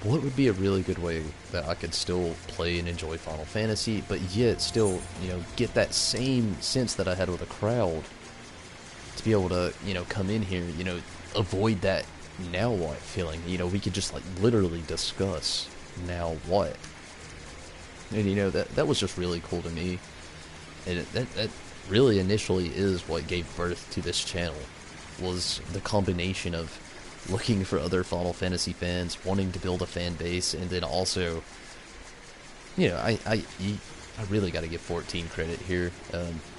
what would be a really good way that I could still play and enjoy Final Fantasy, but yet still, you know, get that same sense that I had with a crowd, to be able to, you know, come in here, you know, avoid that now what feeling. You know, we could just, like, literally discuss now what. And, you know, that was just really cool to me. And that really initially is what gave birth to this channel, was the combination of looking for other Final Fantasy fans, wanting to build a fan base, and then also, you know, I really got to give 14 credit here.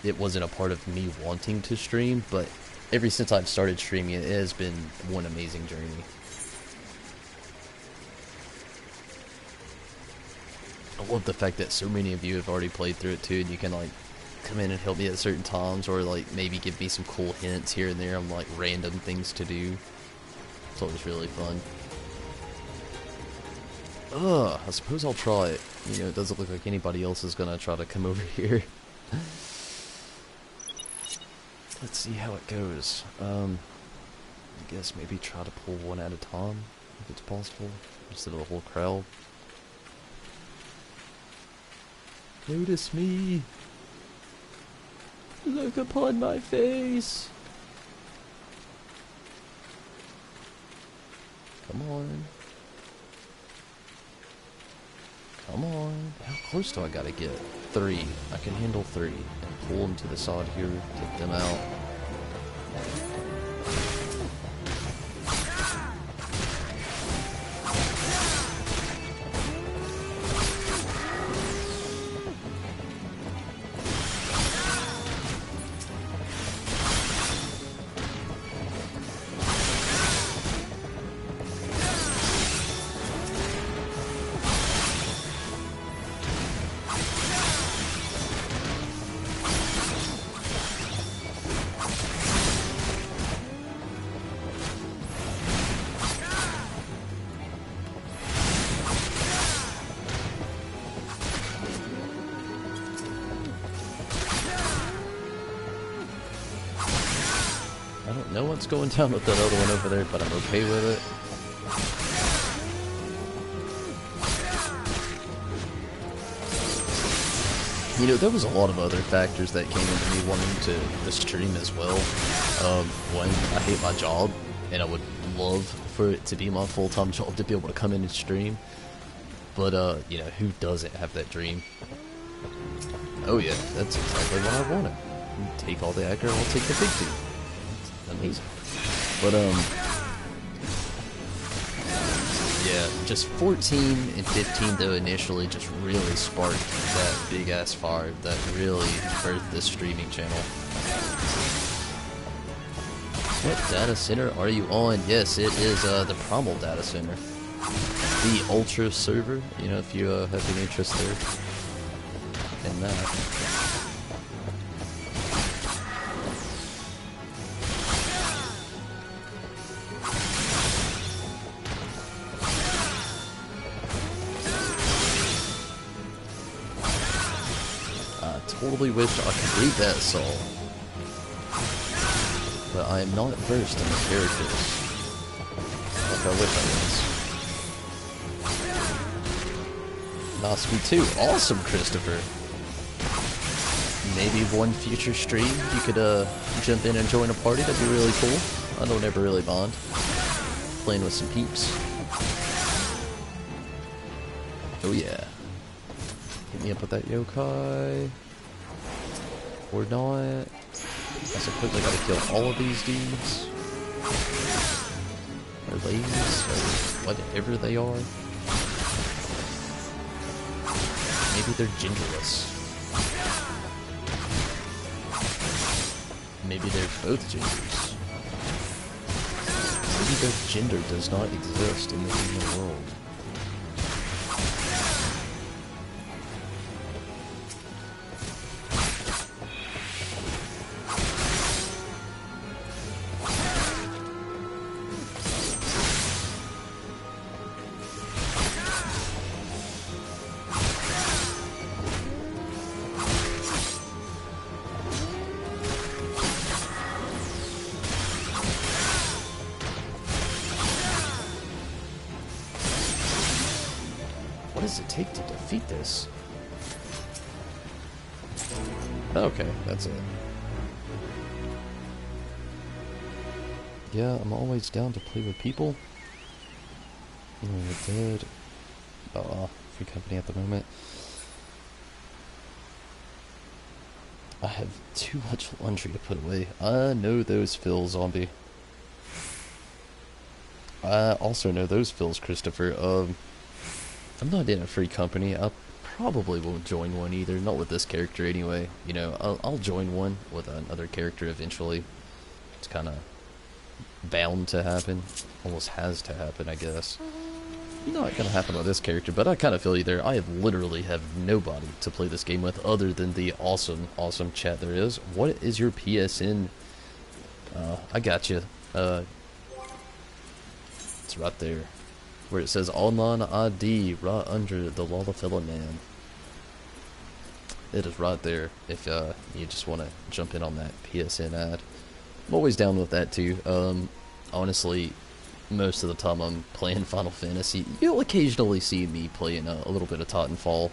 It wasn't a part of me wanting to stream, but ever since I've started streaming, it has been one amazing journey. I love the fact that so many of you have already played through it too, and you can, like, come in and help me at certain times, or, like, maybe give me some cool hints here and there on, like, random things to do. It's always really fun. I suppose I'll try it. You know, it doesn't look like anybody else is gonna try to come over here. Let's see how it goes. I guess maybe try to pull one at a time, if it's possible, instead of the whole crowd. Notice me! Look upon my face! Come on. Come on. How close do I gotta get? 3. I can handle 3. And pull them to the side here, take them out. I don't know what's going down with that other one over there, but I'm okay with it. You know, there was a lot of other factors that came into me wanting to stream as well. One, I hate my job, and I would love for it to be my full-time job to be able to come in and stream. But, you know, who doesn't have that dream? Oh yeah, that's exactly what I wanted. Take all the aggro, I'll take the big two. That's amazing. But, yeah, just 14 and 15 though initially just really sparked that big ass fire that really birthed this streaming channel. What data center are you on? Yes, it is the Primal data center. The Ultra server, you know, if you have any interest there in that. totally wish I could read that soul. But I am not versed in the characters. Like I wish I was. Nah, sweet too. Awesome, Christopher. Maybe one future stream you could jump in and join a party. That'd be really cool. I don't ever really bond. Playing with some peeps. Oh yeah. Hit me up with that yokai. Or not. I suppose I gotta kill all of these dudes. Or ladies, or whatever they are. Maybe they're genderless. Maybe they're both genders. Maybe their gender does not exist in the human world. What does it take to defeat this? Okay, that's it. Yeah, I'm always down to play with people. We're dead. Free company at the moment. I have too much laundry to put away. I know those feels, zombie. I also know those feels, Christopher. I'm not in a free company. I probably won't join one either. Not with this character anyway. You know, I'll join one with another character eventually. It's kind of bound to happen. Almost has to happen, I guess. Not gonna happen with this character, but I kind of feel you there. I literally have nobody to play this game with other than the awesome chat there is. What is your PSN? I got you. It's right there. Where it says online ID right under the Lollafella man. It is right there if you just want to jump in on that PSN ad. I'm always down with that too. Honestly, most of the time I'm playing Final Fantasy. You'll occasionally see me playing a little bit of Titanfall.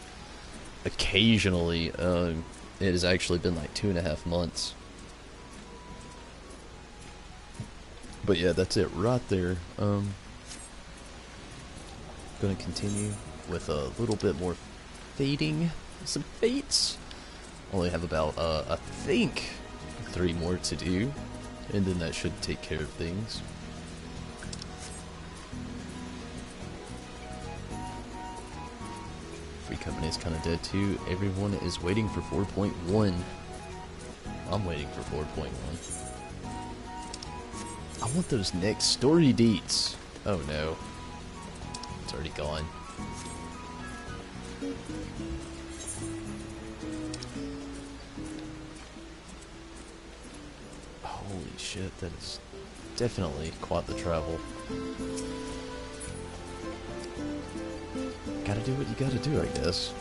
Occasionally, it has actually been like 2.5 months. But yeah, that's it right there. Going to continue with a little bit more fading, some fates. Only have about, I think, 3 more to do, and then that should take care of things. Free company is kind of dead too. Everyone is waiting for 4.1. I'm waiting for 4.1. I want those next story deets. Oh no. It's already gone. Holy shit, that is definitely quite the travel. Gotta do what you gotta do, I guess.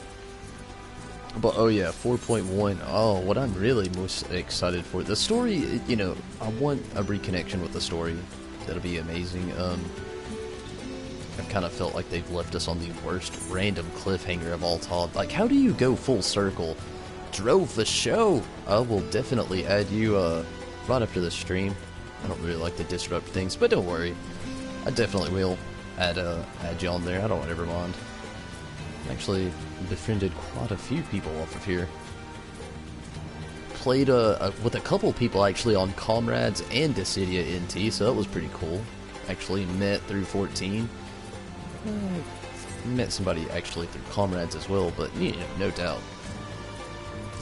But oh yeah, 4.1. Oh, what I'm really most excited for. The story, you know, I want a reconnection with the story. That'll be amazing. I've kind of felt like they've left us on the worst random cliffhanger of all time. Like, how do you go full circle? Drove the show! I will definitely add you right after the stream. I don't really like to disrupt things, but don't worry. I definitely will add you on there. I don't ever mind. Actually befriended quite a few people off of here. Played with a couple people actually on Comrades and Dissidia NT, so that was pretty cool. Actually met through 14. Met somebody actually through Comrades as well, but you know, no doubt.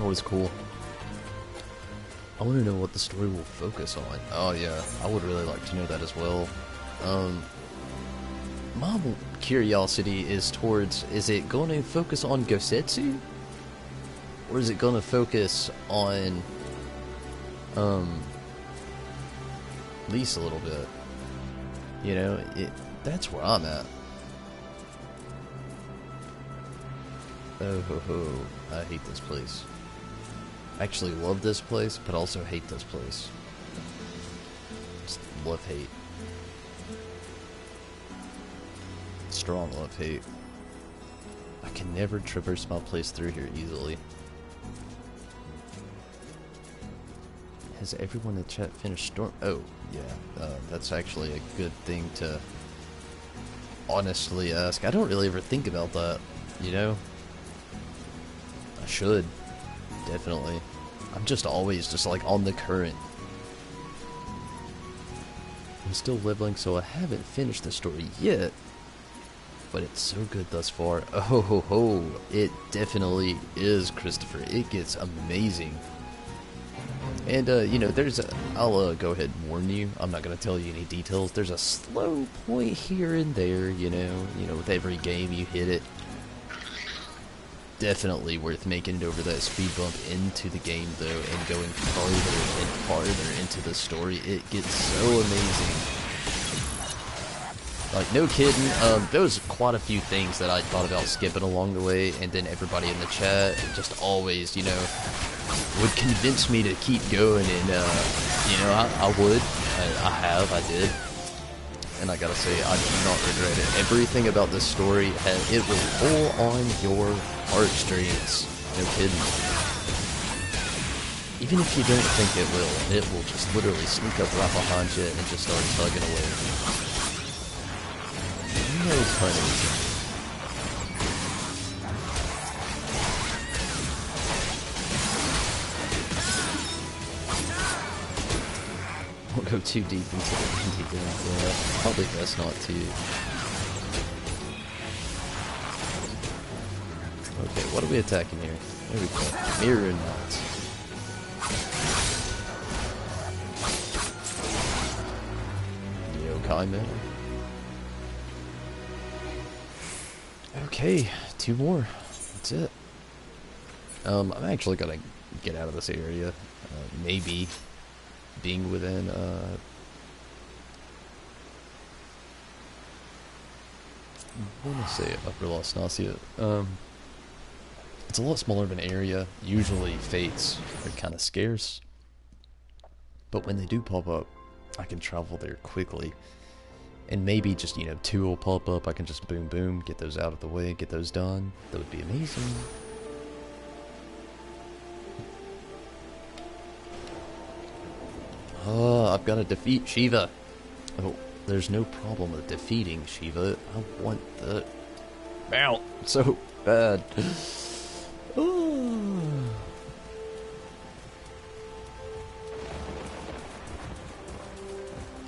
Always cool. I want to know what the story will focus on. Oh yeah, I would really like to know that as well. My curiosity is towards, is it going to focus on Gosetsu? Or is it going to focus on, Lise a little bit? You know, that's where I'm at. Oh ho ho, I hate this place. I actually love this place, but also hate this place. Just love-hate. Strong love-hate. I can never traverse my place through here easily. Has everyone in the chat finished Storm? Oh, yeah. That's actually a good thing to honestly ask. I don't really ever think about that, you know? I should. Definitely. I'm just always just like on the current. I'm still leveling, so I haven't finished the story yet. But it's so good thus far. Oh ho ho. It definitely is, Christopher. It gets amazing. And, you know, I'll go ahead and warn you. I'm not going to tell you any details. There's a slow point here and there, you know, with every game you hit it. Definitely worth making it over that speed bump into the game, though, and going farther and farther into the story. It gets so amazing. Like, no kidding, there was quite a few things that I thought about skipping along the way, and then everybody in the chat just always, you know, would convince me to keep going, and, you know, I would. I did. And I gotta say, I do not regret it. Everything about this story, it will pull on your heartstrings. No kidding. Even if you don't think it will just literally sneak up right behind you and just start tugging away. No pun intended. Won't go too deep into the game. Yeah, probably best not to. Okay, what are we attacking here? There we go. Mirror knot. Yokai man. Okay, 2 more. That's it. I'm actually gonna get out of this area. Maybe being within I want to say Upper Las Nasia. It's a lot smaller of an area. Usually fates are kind of scarce, but when they do pop up, I can travel there quickly. And maybe just, you know, 2 will pop up, I can just boom boom, get those out of the way, get those done. That would be amazing. Oh, I've got to defeat Shiva. Oh, there's no problem with defeating Shiva. I want the mount so bad. Oh.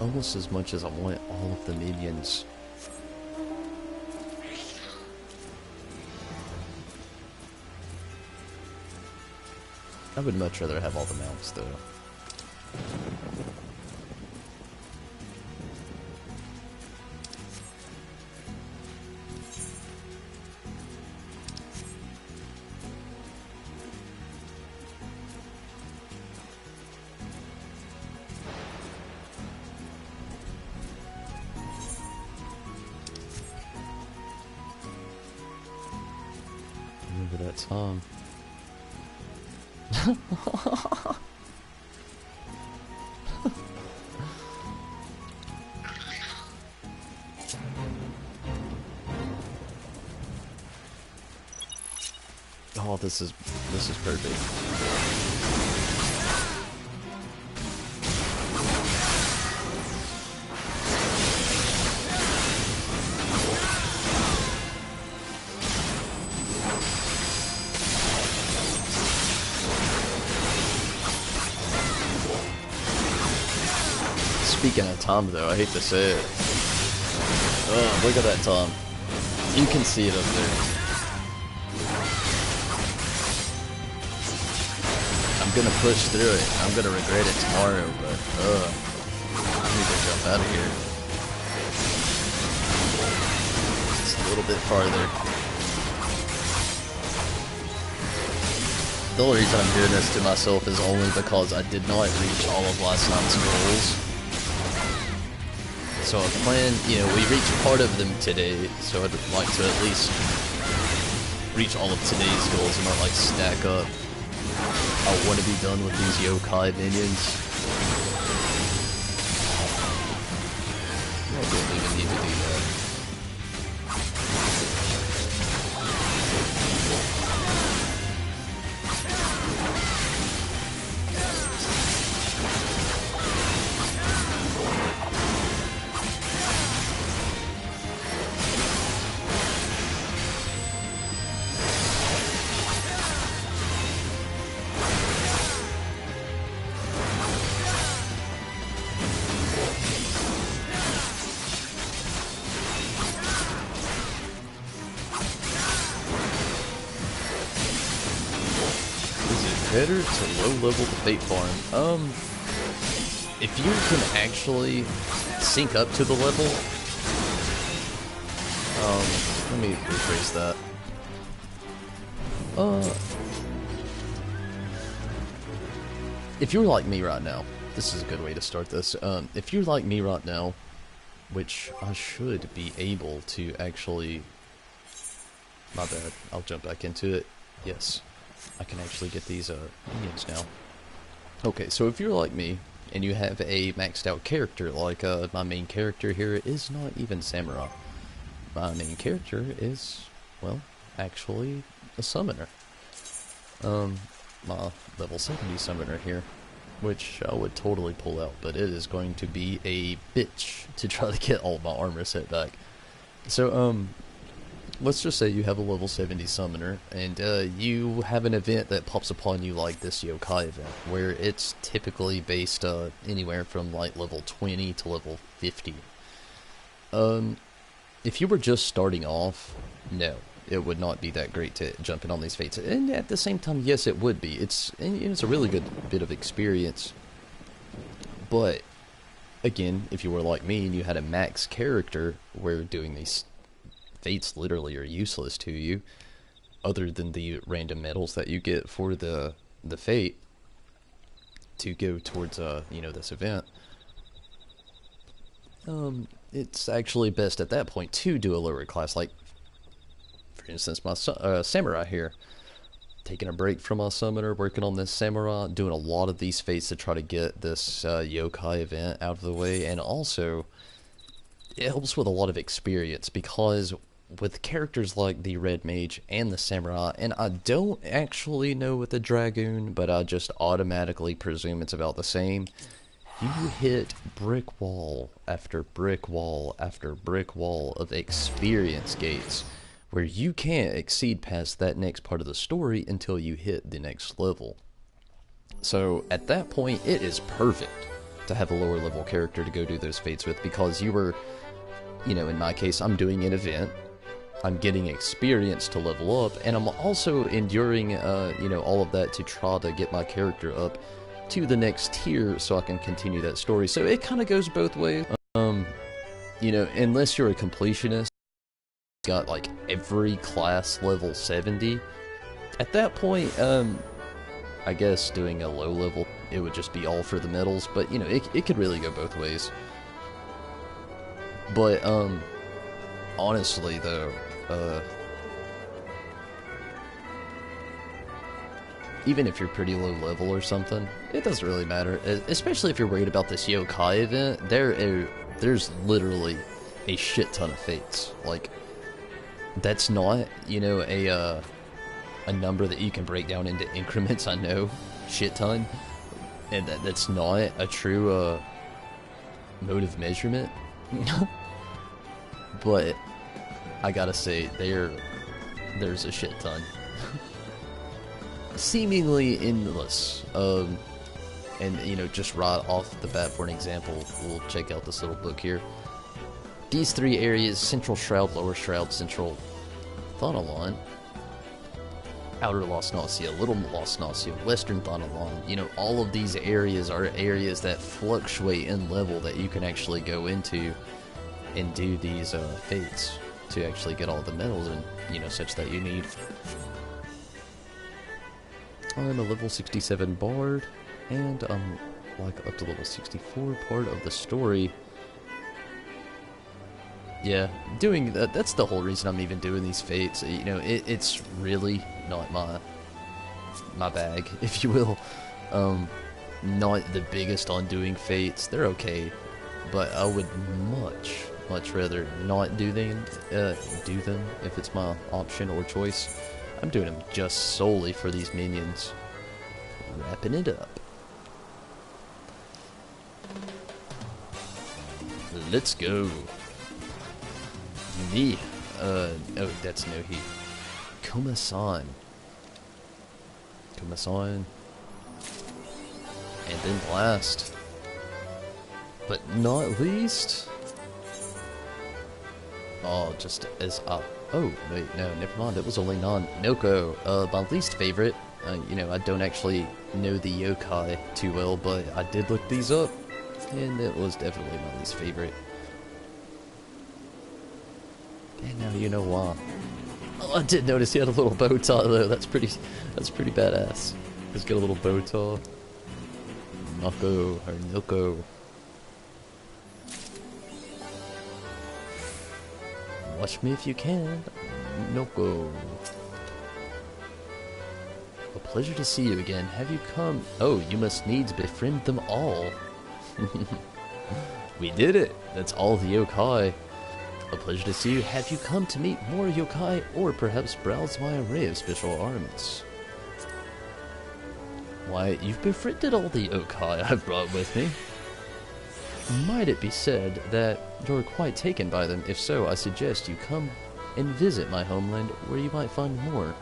Almost as much as I want all of the minions. I would much rather have all the mounts, though. Remember that song. Oh, this is perfect. Speaking of Tom, though, I hate to say it. Oh, look at that Tom. You can see it up there. I'm gonna push through it. I'm gonna regret it tomorrow, but I need to jump out of here. Just a little bit farther. The only reason I'm doing this to myself is only because I did not reach all of last night's goals. So I plan, you know, we reached part of them today, so I'd like to at least reach all of today's goals and not like stack up I want to be done with these yokai minions. I don't even need to do that. Better to low level the fate farm. If you can actually sync up to the level, let me rephrase that. If you're like me right now, this is a good way to start this. If you're like me right now, which I should be able to actually, my bad, I'll jump back into it. Yes. I can actually get these minions now. Okay, so if you're like me, and you have a maxed out character, like my main character here is not even samurai. My main character is, well, actually a summoner. My level 70 summoner here, which I would totally pull out, but it is going to be a bitch to try to get all my armor set back. So, let's just say you have a level 70 summoner, and you have an event that pops upon you like this yokai event, where it's typically based anywhere from like level 20 to level 50. If you were just starting off, no, it would not be that great to jump in on these fates. And at the same time, yes, it would be. It's a really good bit of experience. But, again, if you were like me and you had a max character where doing these fates literally are useless to you, other than the random medals that you get for the fate to go towards this event. It's actually best at that point to do a lower class, like for instance my samurai here, taking a break from my summoner, working on this samurai, doing a lot of these fates to try to get this yokai event out of the way, and also it helps with a lot of experience because with characters like the Red Mage and the Samurai, and I don't actually know with the Dragoon, but I just automatically presume it's about the same, you hit brick wall after brick wall after brick wall of experience gates, where you can't exceed past that next part of the story until you hit the next level. So at that point, it is perfect to have a lower level character to go do those fates with, because you were, in my case, I'm doing an event, I'm getting experience to level up, and I'm also enduring, all of that to try to get my character up to the next tier so I can continue that story. So it kind of goes both ways. Unless you're a completionist, got like every class level 70, at that point, I guess doing a low level, it would just be all for the medals, but it could really go both ways. But, honestly though, even if you're pretty low level or something, it doesn't really matter. Especially if you're worried about this yokai event, there's literally a shit ton of fates. Like, that's not, a number that you can break down into increments, I know, shit ton. And that's not a true, mode of measurement. But I gotta say, there's a shit ton. Seemingly endless. And just right off the bat, for an example, we'll check out this little book here. These three areas: Central Shroud, Lower Shroud, Central Thonalon, Outer Lost Nausea, Little Lost Nausea, Western Thonalon. All of these areas are areas that fluctuate in level that you can actually go into and do these fates to actually get all the medals and such that you need. I'm a level 67 bard, and I'm like up to level 64 part of the story. Yeah, doing that, that's the whole reason I'm even doing these fates. It's really not my my bag, if you will. Not the biggest on doing fates. They're okay, but I would much rather not do them if it's my option or choice. I'm doing them just solely for these minions. Wrapping it up. Let's go. Me. Oh, that's no he. Kuma-san. Kuma-san. And then last, but not least, oh, just as oh wait, no, never mind. It was only Noko. My least favorite. You know, I don't actually know the yokai too well, but I did look these up, and it was definitely my least favorite. And now you know why. Oh, I did notice he had a little bow tie though. That's pretty badass. He's got a little bow tie. Noko. Watch me if you can. Noko. A pleasure to see you again. Have you come? Oh, you must needs befriend them all. We did it. That's all the yokai. A pleasure to see you. Have you come to meet more yokai, or perhaps browse my array of special armaments? Why, you've befriended all the yokai I've brought with me. Might it be said that you're quite taken by them? If so, I suggest you come and visit my homeland, where you might find more.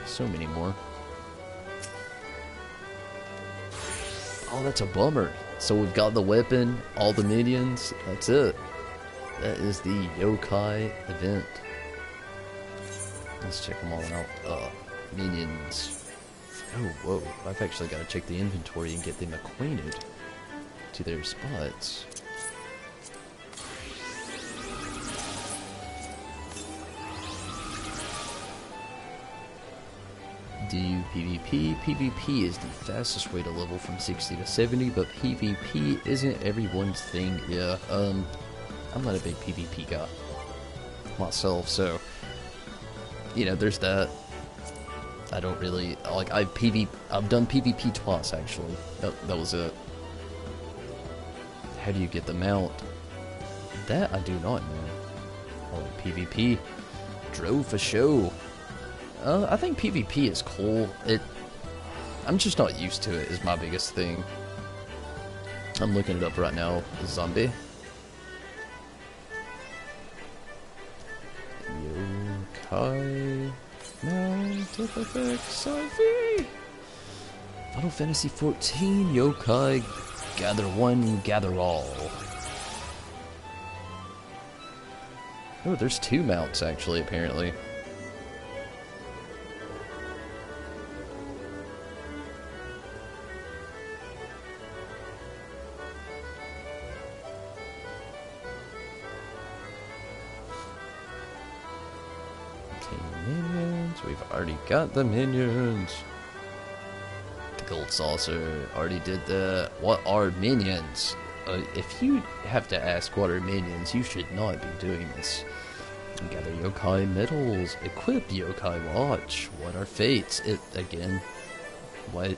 So many more. Oh, that's a bummer. So we've got the weapon, all the minions, that's it. That is the yokai event. Let's check them all out. Minions. Oh, whoa. I've actually got to check the inventory and get them acquainted to their spots. Do you PvP? PvP is the fastest way to level from 60 to 70, but PvP isn't everyone's thing. Yeah, I'm not a big PvP guy myself, so, you know, there's that. I don't really, like, I've done PvP twice, actually. That was it. How do you get the mount? That I do not know. Oh, PvP. Drove for show. I think PvP is cool. I'm just not used to it, is my biggest thing. I'm looking it up right now. Zombie. Yokai. Mount of effects IV. Final Fantasy XIV. Yokai. Gather one, gather all. Oh, there's two mounts, actually, apparently. Minions, we've already got the minions. The gold saucer, already did that. What are minions? If you have to ask what are minions, you should not be doing this. Gather yokai medals, equip yokai watch. What are fates? Again, what?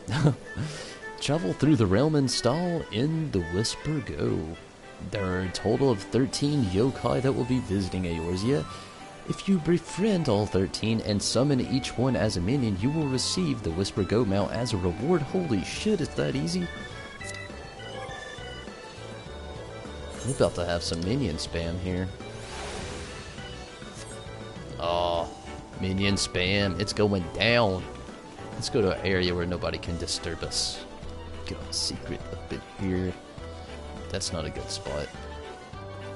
Travel through the realm and stall in the Whisper Go. There are a total of 13 yokai that will be visiting Eorzea. If you befriend all 13 and summon each one as a minion, you will receive the Whisper Go mount as a reward. Holy shit, is that easy? We're about to have some minion spam here. Oh, minion spam, it's going down. Let's go to an area where nobody can disturb us. Get a secret up in here. That's not a good spot.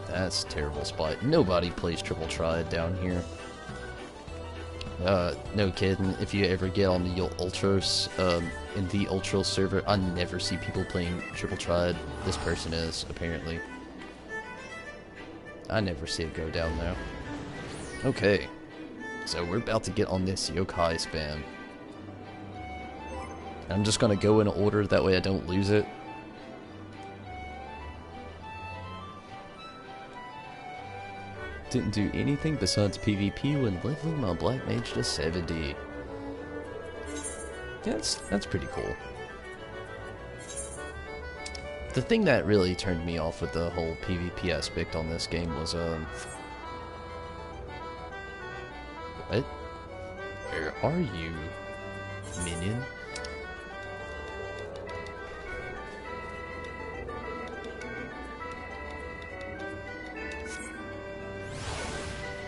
That's a terrible spot. Nobody plays Triple Triad down here. No kidding. If you ever get on the Ultras, in the Ultras server, I never see people playing Triple Triad. This person is, apparently. I never see it go down there. Okay. So we're about to get on this yokai spam. I'm just gonna go in order, that way I don't lose it. Didn't do anything besides PvP when leveling my Black Mage to 70. Yeah, that's pretty cool. The thing that really turned me off with the whole PvP aspect on this game was, what? Where are you, minion?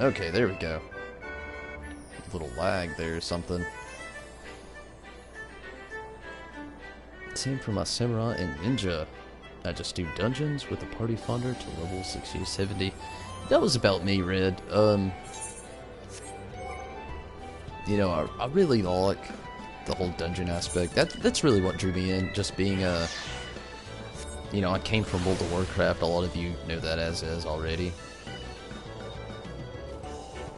Okay, there we go. A little lag there or something. Same for my samurai and ninja. I just do dungeons with the party founder to level 60 to 70. That was about me, Red. You know, I really like the whole dungeon aspect. That's really what drew me in. Just being a, you know, I came from World of Warcraft. A lot of you know that as is already.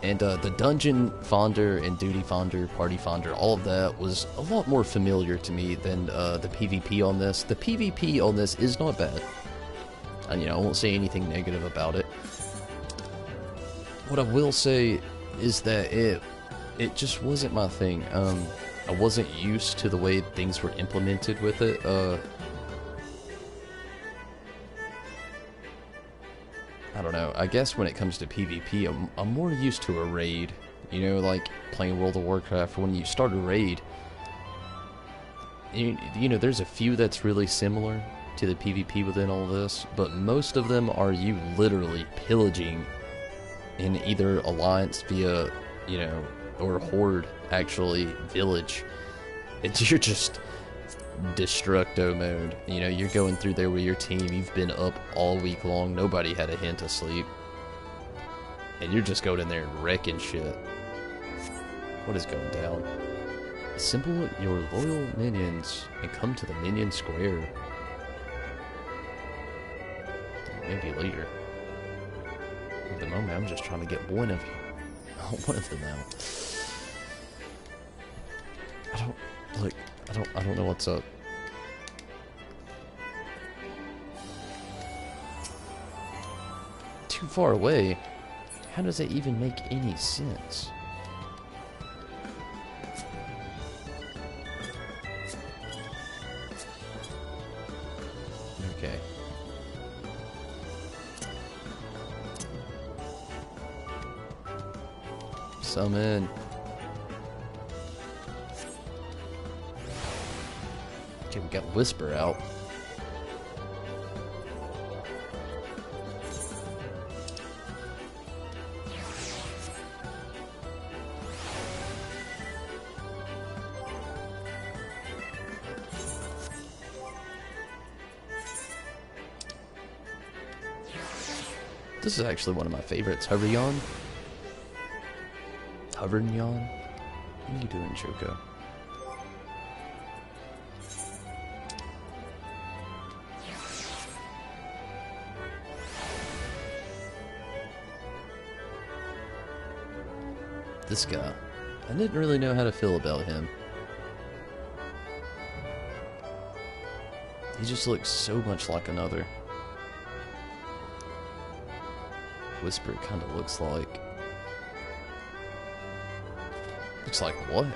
And the dungeon founder and duty founder, party founder, all of that was a lot more familiar to me than the PvP on this. The PvP on this is not bad. And, you know, I won't say anything negative about it. What I will say is that it just wasn't my thing. I wasn't used to the way things were implemented with it. I don't know, I guess when it comes to PvP, I'm more used to a raid. You know, like playing World of Warcraft, when you start a raid, you know, there's a few that's really similar to the PvP within all this, but most of them are you literally pillaging in either alliance via, you know, or horde, actually, village. You're just destructo mode. You know, you're going through there with your team, you've been up all week long, nobody had a hint of sleep, and you're just going in there and wrecking shit. What is going down? Assemble your loyal minions and come to the minion square. Maybe later. At the moment, I'm just trying to get one of you. One of them out. I don't know what's up. Too far away? How does that even make any sense? Okay. Summon. Okay, we got Whisper out. This is actually one of my favorites. Hoveryon. Hoveryon? What are you doing, Choco? This guy. I didn't really know how to feel about him. He just looks so much like another. Whisper kind of looks like... Looks like what?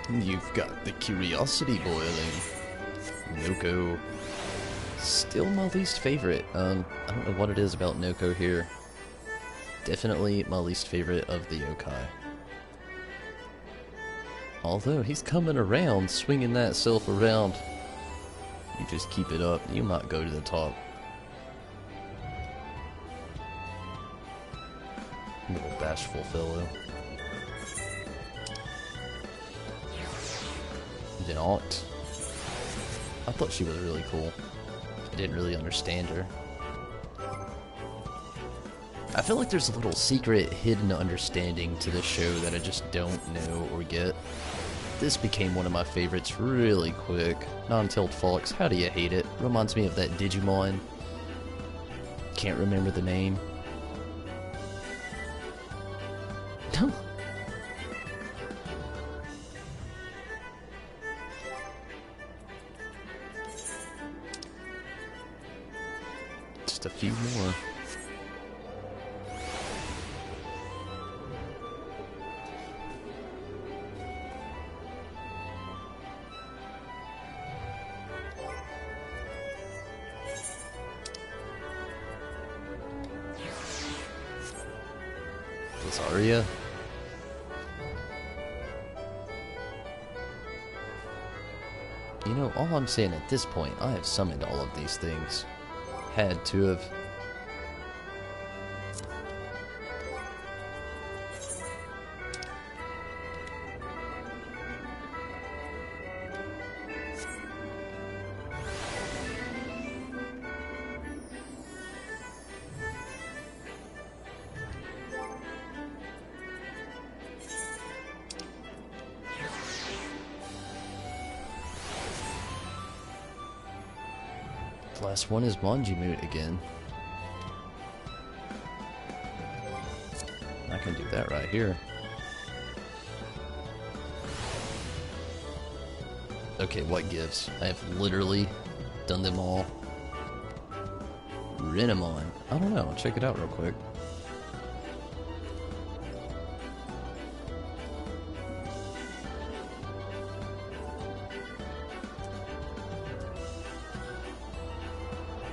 You've got the curiosity boiling. Noko. Still my least favorite. I don't know what it is about Noko here. Definitely my least favorite of the yokai. Although he's coming around, swinging that self around. You just keep it up, you might go to the top. Little bashful fellow. Then Aunt. I thought she was really cool. I didn't really understand her. I feel like there's a little secret hidden understanding to this show that I just don't know or get. This became one of my favorites really quick. Non-tailed fox, how do you hate it? Reminds me of that Digimon. Can't remember the name. Just a few more. This Arya? You know, all I'm saying at this point, I have summoned all of these things. Had to have. The last one is Manjimut again. I can do that right here. Okay, what gives? I have literally done them all. Renamon. I don't know. Check it out real quick.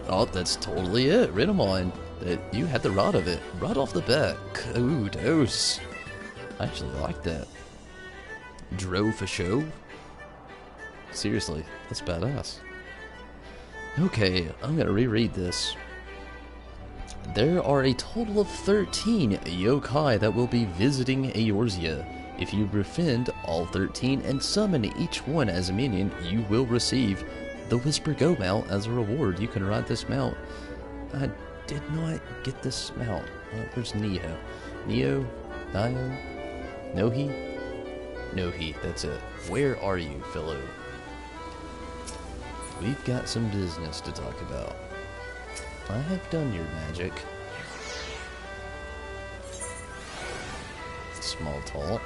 Oh, that's totally it. Renamon. You had the rod of it. Right off the bat. Kudos. I actually like that. Dro for show. Seriously, that's badass. Okay, I'm gonna reread this. There are a total of 13 yokai that will be visiting Eorzea. If you befriend all 13 and summon each one as a minion, you will receive the Whisper Go mount as a reward. You can ride this mount. I did not get this mount. Where's Neo? Neo? Nio? Nohi? Nohi, that's it. Where are you, fellow? We've got some business to talk about. I have done your magic. Small talk.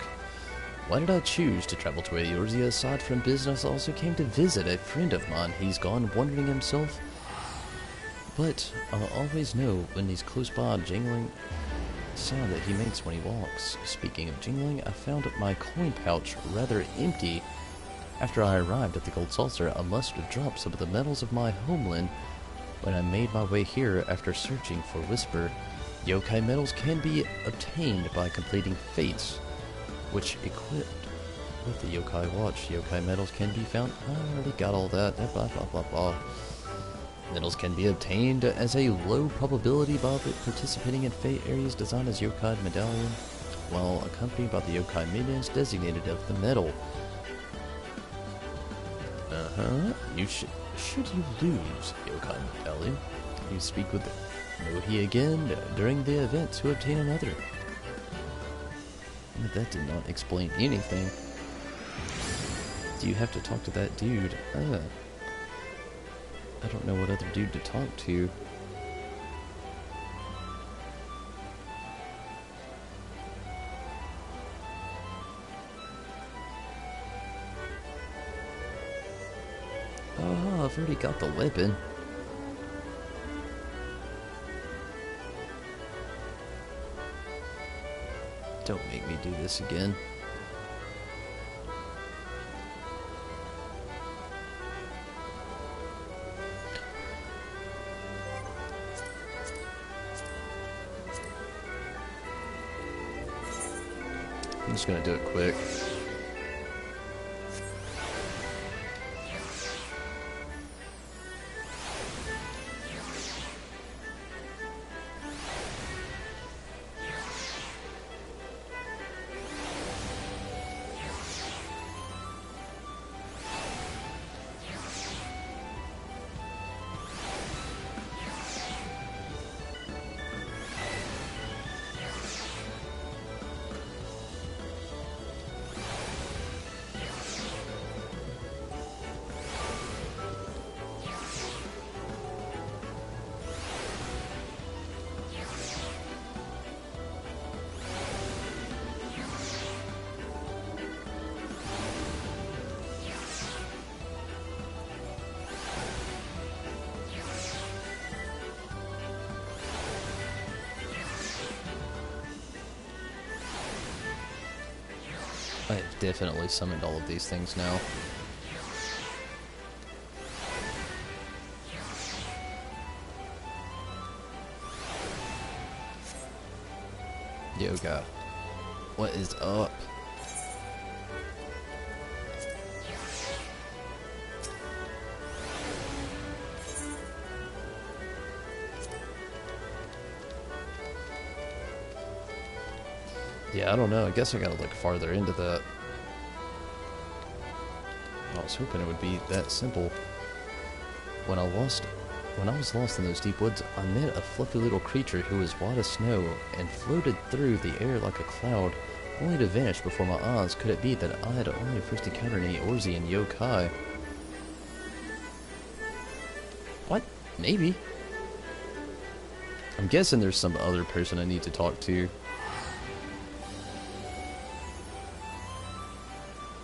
Why did I choose to travel to Eorzea? Aside from business, I also came to visit a friend of mine. He's gone wandering himself. But I'll always know when he's close by, jingling sound that he makes when he walks. Speaking of jingling, I found my coin pouch rather empty. After I arrived at the Gold Saucer, I must have dropped some of the metals of my homeland when I made my way here after searching for Whisper. Yokai metals can be obtained by completing fates, which equipped with the Yokai Watch. Yokai metals can be found. I already got all that. Blah, blah, blah, blah. Metals can be obtained as a low probability by participating in fate areas designed as Yokai Medallion, while accompanied by the Yokai minions designated of the metal. Should you lose Yokai Medallion, you speak with Nohi again during the event to obtain another. But that did not explain anything. Do you have to talk to that dude? I don't know what other dude to talk to. Oh, I've already got the weapon. Don't make me do this again. I'm just gonna do it quick. I have definitely summoned all of these things now. Yoga. What is up? Yeah, I don't know. I guess I gotta look farther into that. I was hoping it would be that simple. When I was lost in those deep woods, I met a fluffy little creature who was white as snow and floated through the air like a cloud, only to vanish before my eyes. Could it be that I had only first encountered any Orzian yokai? What? Maybe. I'm guessing there's some other person I need to talk to.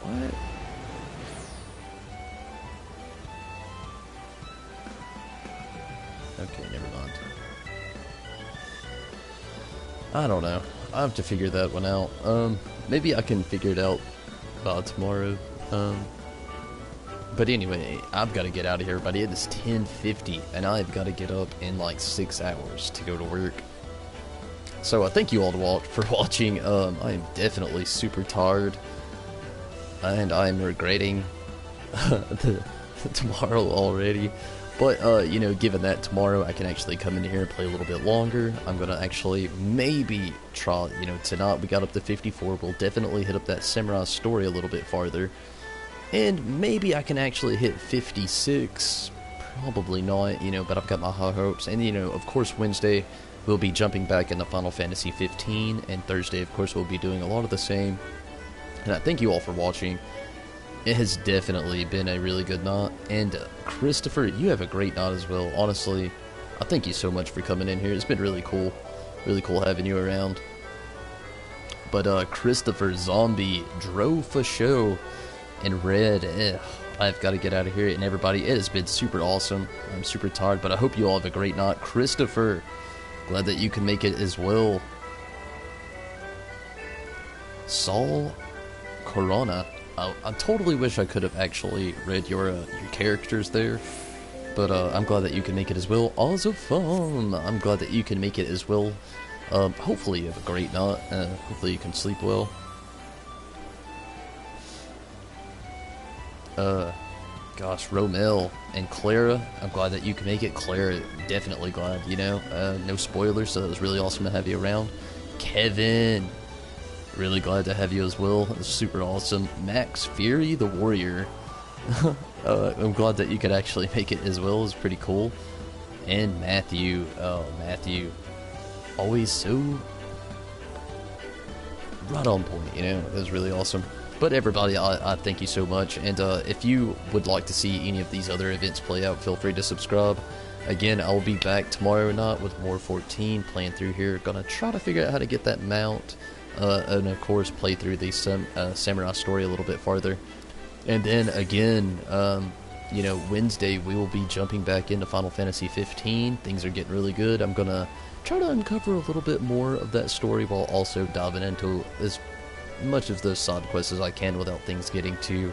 What? Okay, never mind. I don't know. I have to figure that one out. Maybe I can figure it out by tomorrow. But anyway, I've got to get out of here, buddy. It is 10:50, and I've got to get up in like 6 hours to go to work. So thank you all for watching. I am definitely super tired, and I am regretting tomorrow already. But, you know, given that tomorrow I can actually come in here and play a little bit longer, I'm going to actually maybe try, you know, tonight we got up to 54, we'll definitely hit up that samurai story a little bit farther. And maybe I can actually hit 56, probably not, you know, but I've got my high hopes. And, you know, of course Wednesday we'll be jumping back into Final Fantasy XV, and Thursday, of course, we'll be doing a lot of the same. And I thank you all for watching. It has definitely been a really good night, and Christopher, you have a great night as well. Honestly, I thank you so much for coming in here. It's been really cool having you around. But Christopher, Zombie, Dro for show, and Red, I've got to get out of here. And everybody, it has been super awesome. I'm super tired, but I hope you all have a great night. Christopher, glad that you can make it as well. Saul Corona, I totally wish I could have actually read your characters there, but I'm glad that you can make it as well. Fun. I'm glad that you can make it as well. Hopefully you have a great night. Hopefully you can sleep well. Gosh, Romel and Clara, I'm glad that you can make it. Clara, definitely glad, you know. No spoilers, so it was really awesome to have you around. Kevin, really glad to have you as well. It's super awesome. Max Fury, the Warrior. I'm glad that you could actually make it as well. It's pretty cool. And Matthew. Oh, Matthew. Always so right on point, you know. It was really awesome. But everybody, I thank you so much. And if you would like to see any of these other events play out, feel free to subscribe. Again, I will be back tomorrow night with more 14, playing through here. Gonna try to figure out how to get that mount. And of course play through the samurai story a little bit farther. And then again, you know, Wednesday we will be jumping back into Final Fantasy XV. Things are getting really good. I'm gonna try to uncover a little bit more of that story while also diving into as much of those side quests as I can without things getting too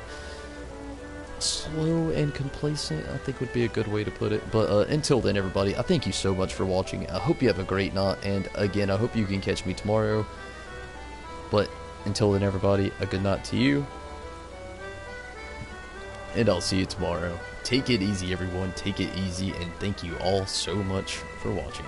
slow and complacent, I think would be a good way to put it. But until then, everybody, I thank you so much for watching. I hope you have a great night, and again, I hope you can catch me tomorrow. But until then, everybody, a good night to you, and I'll see you tomorrow. Take it easy, everyone. Take it easy, and thank you all so much for watching.